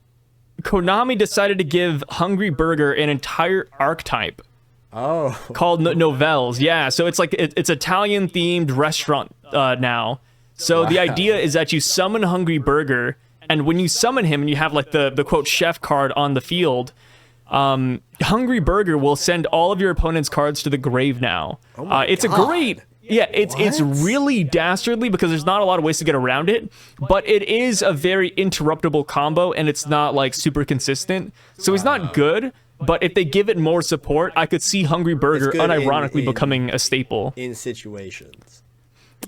B: Konami decided to give Hungry Burger an entire archetype. Called Novels. Yeah, so it's like it's Italian themed restaurant now. So the idea is that you summon Hungry Burger, and when you summon him and you have like the quote chef card on the field, Hungry Burger will send all of your opponent's cards to the grave now. It's a great. Yeah, it's really dastardly because there's not a lot of ways to get around it, but it is a very interruptible combo, and it's not like super consistent. So he's not good, but if they give it more support, I could see Hungry Burger unironically becoming a staple.
A: In situations.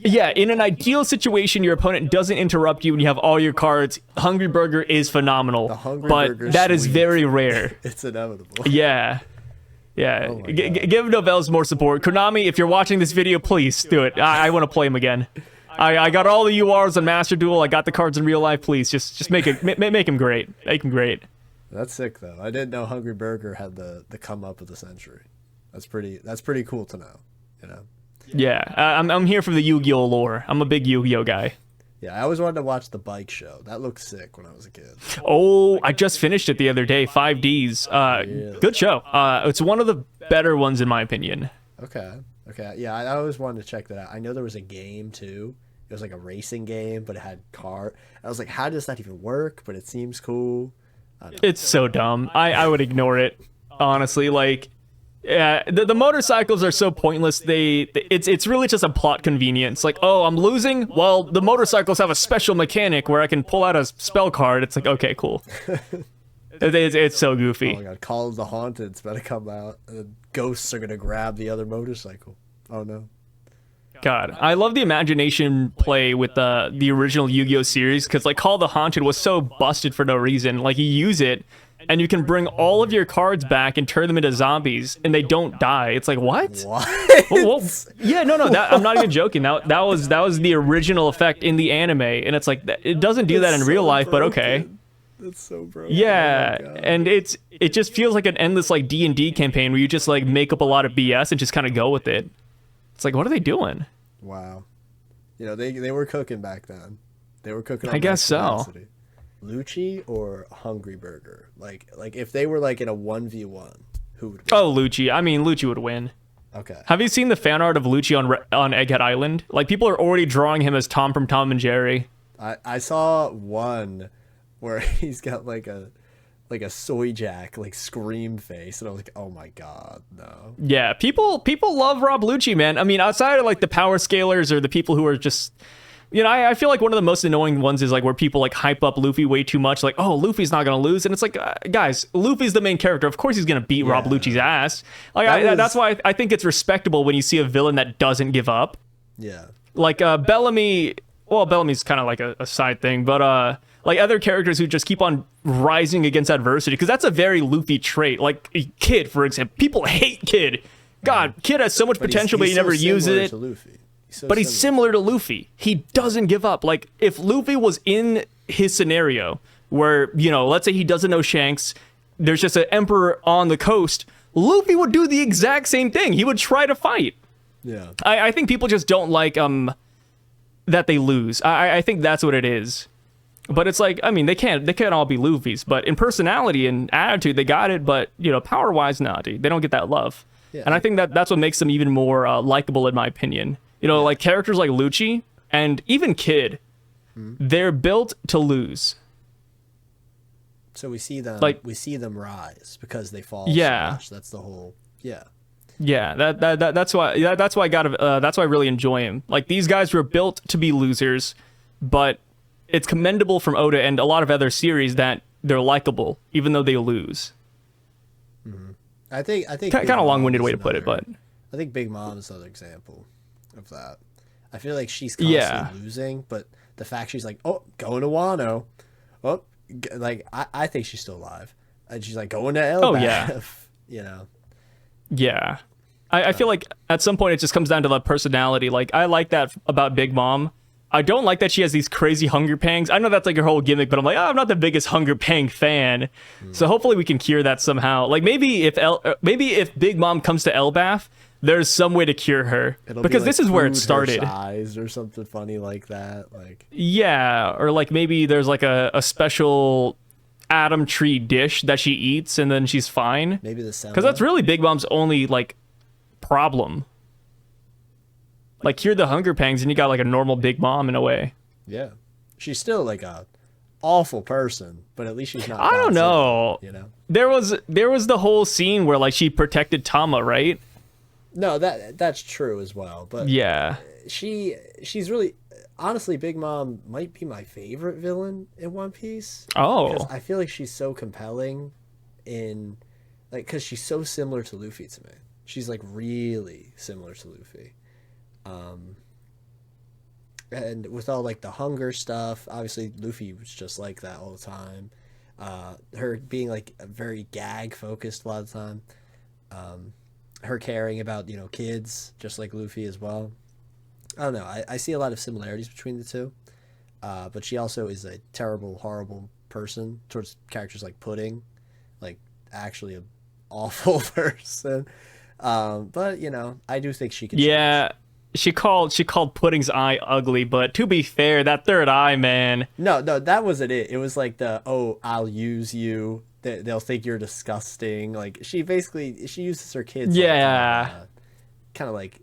B: Yeah, in an ideal situation, your opponent doesn't interrupt you and you have all your cards. Hungry Burger is phenomenal, but that is very rare.
A: It's inevitable.
B: Yeah. Yeah, give Novels more support. Konami, if you're watching this video, please do it. I want to play him again. I got all the URs on Master Duel. I got the cards in real life. Please, just make him great. Make him great.
A: That's sick though. I didn't know Hungry Burger had the come up of the century. That's pretty cool to know.
B: Yeah, I'm here for the Yu-Gi-Oh lore. I'm a big Yu-Gi-Oh guy.
A: Yeah, I always wanted to watch the bike show. That looked sick when I was a kid.
B: Oh, I just finished it the other day. 5Ds.
A: Really?
B: Good show. It's one of the better ones in my opinion.
A: Okay. Yeah, I always wanted to check that out. I know there was a game too. It was like a racing game, but it had car. I was like, how does that even work? But it seems cool.
B: It's so dumb. I would ignore it, honestly. Like, yeah, the motorcycles are so pointless. It's really just a plot convenience. Like, oh, I'm losing. Well, the motorcycles have a special mechanic where I can pull out a spell card. It's like, okay, cool. It's so goofy.
A: Oh my god, Call of the Haunted's about to come out, and the ghosts are gonna grab the other motorcycle. Oh no.
B: God, I love the imagination play with the original Yu-Gi-Oh series because like Call of the Haunted was so busted for no reason. Like you use it. And you can bring all of your cards back and turn them into zombies, and they don't die. It's like, what? Whoa. Yeah, no, I'm not even joking. That was the original effect in the anime, and it's like it doesn't do that in real life, but okay.
A: That's so broken.
B: Yeah, and it just feels like an endless like D&D campaign where you just like make up a lot of BS and just kind of go with it. It's like, what are they doing?
A: Wow, they were cooking back then. They were cooking.
B: I guess so.
A: Lucci or Hungry Burger? Like if they were like in a 1v1, who would win?
B: Oh, Lucci. I mean, Lucci would win.
A: Okay.
B: Have you seen the fan art of Lucci on Egghead Island? Like people are already drawing him as Tom from Tom and Jerry.
A: I saw one where he's got like a soy jack like scream face, and I was like, oh my god, no.
B: Yeah, people love Rob Lucci, man. I mean, outside of like the power scalers or the people who are just I feel like one of the most annoying ones is like where people like hype up Luffy way too much. Like, oh, Luffy's not going to lose. And it's like, guys, Luffy's the main character. Of course he's going to beat Rob Lucci's ass. Like, that's why I think it's respectable when you see a villain that doesn't give up.
A: Yeah.
B: Like Bellamy, well, Bellamy's kind of like a side thing, but like other characters who just keep on rising against adversity, because that's a very Luffy trait. Like Kid, for example. People hate Kid. God, Kid has so much potential, but he never uses it. But he's similar to Luffy. He doesn't give up. Like, if Luffy was in his scenario where, let's say he doesn't know Shanks, there's just an emperor on the coast, Luffy would do the exact same thing. He would try to fight.
A: Yeah.
B: I think people just don't like that they lose. I think that's what it is. But it's like, I mean, they can't all be Luffy's, but in personality and attitude, they got it. But, power-wise, nah, dude. They don't get that love. Yeah. And I think that's what makes them even more likable, in my opinion. Like characters like Lucci and even Kid, they're built to lose.
A: So we see them
B: Like,
A: rise because they fall
B: yeah.
A: so much. That's the whole
B: Yeah, that's why that's why I really enjoy him. Like, these guys were built to be losers, but it's commendable from Oda and a lot of other series that they're likable even though they lose.
A: I think
B: Kind of long-winded way to put it, but
A: I think Big Mom is another example of that. I feel like she's constantly losing, but the fact she's like, oh, going to Wano, oh, like I think she's still alive, and she's like going to Elbaf.
B: Oh yeah.
A: You know.
B: Yeah. I feel like at some point it just comes down to the personality. Like, I like that about Big Mom. I don't like that she has these crazy hunger pangs. I know that's like her whole gimmick, but I'm like, oh, I'm not the biggest hunger pang fan. So hopefully we can cure that somehow. Like, maybe if Big Mom comes to Elbaf, there's some way to cure her.
A: It'll
B: because
A: be like
B: this is where it
A: food her
B: started.
A: size or something funny like that. Like,
B: Yeah, or like maybe there's like a special Adam tree dish that she eats and then she's fine.
A: maybe the
B: Because that's really Big Mom's only like problem. Like, cure the hunger pangs and you got like a normal Big Mom in a way.
A: Yeah, she's still like a awful person, but at least she's not.
B: I don't know.
A: You know,
B: There was the whole scene where like she protected Tama, right?
A: no, that's true as well. But
B: Yeah.
A: she's really, honestly, Big Mom might be my favorite villain in One Piece.
B: Oh.
A: Because I feel like she's so compelling in, like, because she's so similar to Luffy to me. She's like really similar to Luffy. And with all like the hunger stuff, obviously Luffy was just like that all the time. Her being like very gag focused a lot of the time. Her caring about, you know, kids just like Luffy as well. I don't know. I see a lot of similarities between the two. But she also is a terrible, horrible person towards characters like Pudding, like actually a awful person. But you know, I do think she can.
B: Yeah. She called Pudding's eye ugly, but to be fair, that third eye, man.
A: No, that wasn't it. It was like the, oh, I'll use you. They'll think you're disgusting. Like, she uses her kids.
B: Yeah.
A: Like, kind of like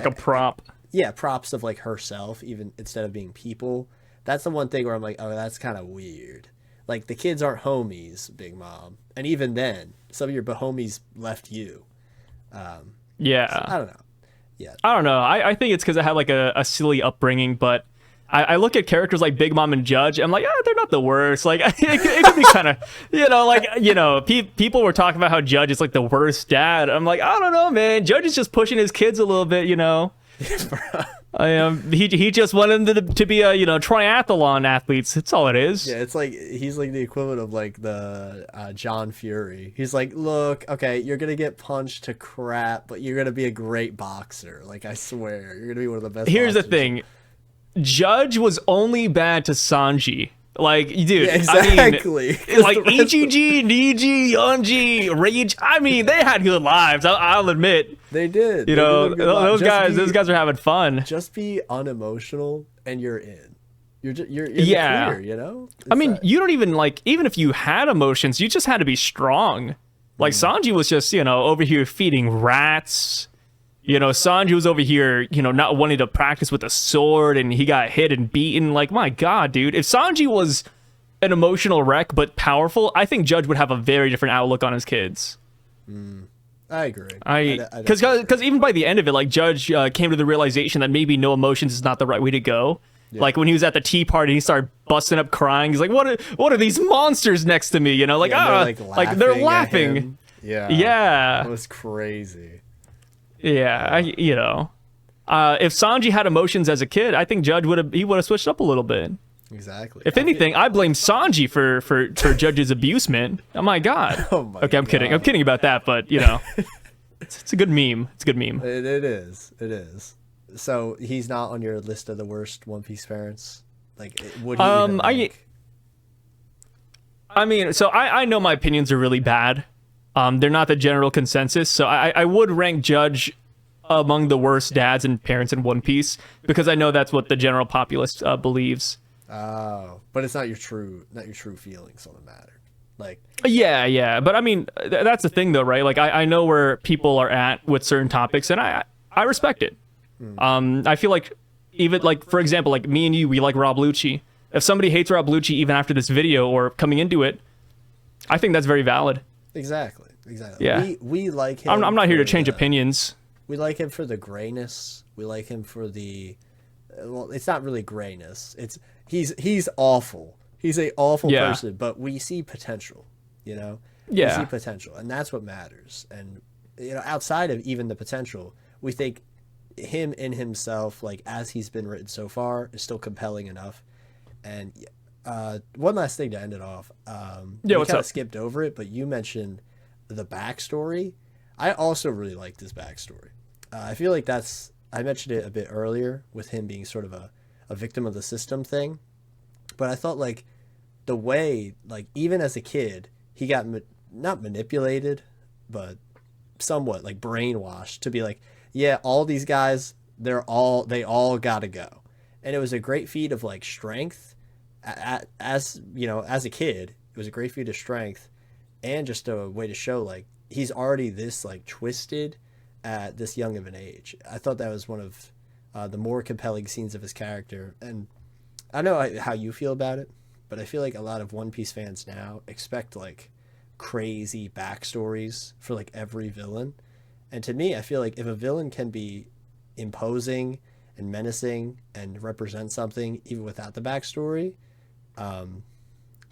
B: A prop.
A: Yeah, props of like herself, even instead of being people. That's the one thing where I'm like, oh, that's kind of weird. Like, the kids aren't homies, Big Mom, and even then, some of your homies left you.
B: Yeah.
A: So, I don't know. Yeah.
B: I don't know. I think it's because I had like a silly upbringing, but I look at characters like Big Mom and Judge. I'm like, they're not the worst. Like, it could be kind of, people were talking about how Judge is like the worst dad. I'm like, I don't know, man. Judge is just pushing his kids a little bit, you know. He just wanted them to be a triathlon athletes. That's all it is.
A: Yeah, it's like he's like the equivalent of like the John Fury. He's like, look, okay, you're gonna get punched to crap, but you're gonna be a great boxer. Like, I swear, you're gonna be one of the best.
B: Here's
A: boxers.
B: the thing, Judge was only bad to Sanji. Like, dude,
A: yeah, exactly.
B: I mean, like EGG, DG, Yonji, Rage. I mean, they had good lives. I'll admit.
A: They did.
B: You know, those guys are having fun.
A: Just be unemotional, and you're in. You're in the clear, you know.
B: I mean, you don't even like. Even if you had emotions, you just had to be strong. Like, Sanji was just over here feeding rats. Sanji was over here, not wanting to practice with a sword, and he got hit and beaten. Like, my God, dude. If Sanji was an emotional wreck but powerful, I think Judge would have a very different outlook on his kids.
A: I agree.
B: Because even by the end of it, like, Judge came to the realization that maybe no emotions is not the right way to go. Yeah. Like, when he was at the tea party, he started busting up crying. He's like, what are these monsters next to me? Like, they're laughing. Yeah.
A: That was crazy.
B: Yeah, if Sanji had emotions as a kid, I think Judge would have switched up a little bit.
A: Exactly.
B: If anything, I blame Sanji for Judge's abusement. Oh my God. Okay, I'm kidding. I'm kidding about that, but it's a good meme. It's a good meme.
A: It is. It is. So he's not on your list of the worst One Piece parents. Like, would he even rank?
B: I mean, so I know my opinions are really bad. They're not the general consensus, so I would rank Judge among the worst dads and parents in One Piece because I know that's what the general populace believes.
A: Oh, but it's not your true feelings on the matter. Like,
B: yeah, but I mean, that's the thing though, right? Like, I know where people are at with certain topics, and I respect it. I feel like even like, for example, like me and you, we like Rob Lucci. If somebody hates Rob Lucci even after this video or coming into it, I think that's very valid.
A: Exactly.
B: Yeah.
A: We like him.
B: I'm not here to
A: for
B: change
A: the-
B: opinions.
A: We like him for the grayness. We like him for the well, it's not really grayness. It's he's awful. He's a awful
B: Yeah.
A: person, but we see potential, you know?
B: Yeah.
A: We see potential, and that's what matters. And you know, outside of even the potential, we think him in himself, like as he's been written so far, is still compelling enough. And one last thing to end it off.
B: Yeah,
A: we
B: what's
A: kind
B: up?
A: of skipped over it, but you mentioned the backstory. I also really liked his backstory. I feel like I mentioned it a bit earlier with him being sort of a victim of the system thing. But I thought like the way, like even as a kid, he got not manipulated, but somewhat like brainwashed to be like, yeah, all these guys, they all gotta go. And it was a great feat of like strength. As you know, as a kid, it was a great feat of strength, and just a way to show like he's already this like twisted at this young of an age. I thought that was one of the more compelling scenes of his character. And I don't know how you feel about it, but I feel like a lot of One Piece fans now expect like crazy backstories for like every villain. And to me, I feel like if a villain can be imposing and menacing and represent something even without the backstory,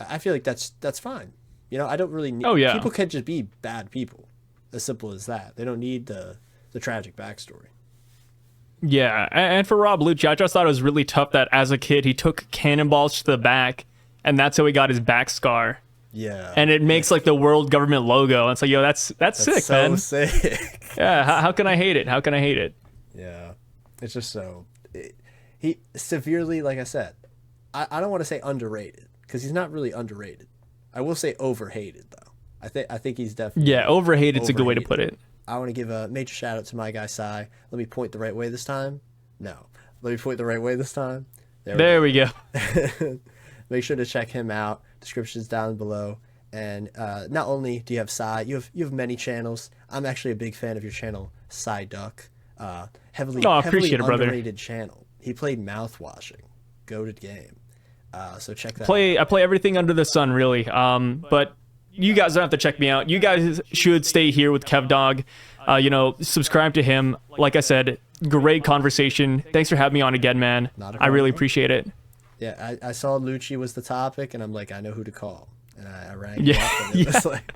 A: I feel like that's fine. You know, I don't really need,
B: Oh, yeah.
A: people can just be bad people. As simple as that. They don't need the tragic backstory.
B: Yeah, and for Rob Lucci, I just thought it was really tough that as a kid he took cannonballs to the back, and that's how he got his back scar.
A: Yeah.
B: And it makes like the world government logo. It's like, yo, that's sick,
A: so
B: man.
A: sick.
B: Yeah, how can I hate it? How can I hate it?
A: Yeah. It's just so he severely, like I said, I don't want to say underrated because he's not really underrated. I will say overhated though. I think he's definitely
B: Yeah, overhated's a good way to
A: overhated.
B: put it.
A: I want to give a major shout out to my guy Sai. Let me point the right way this time. No. Let me point the right way this time.
B: There we go.
A: Make sure to check him out. Description's down below. And not only do you have Sai, you have many channels. I'm actually a big fan of your channel, Sai Duck. Heavily
B: Oh, I appreciate it, brother.
A: underrated channel. He played mouthwashing. Goated game. So check that out.
B: I play everything under the sun, really. But you guys don't have to check me out. You guys should stay here with Kev Dog. You know, subscribe to him. Like I said, great conversation. Thanks for having me on again, man.
A: Not a
B: I really
A: problem.
B: appreciate it.
A: Yeah, I saw Lucci was the topic, and I'm like, I know who to call. And I rang
B: Yeah,
A: him up, and it was like,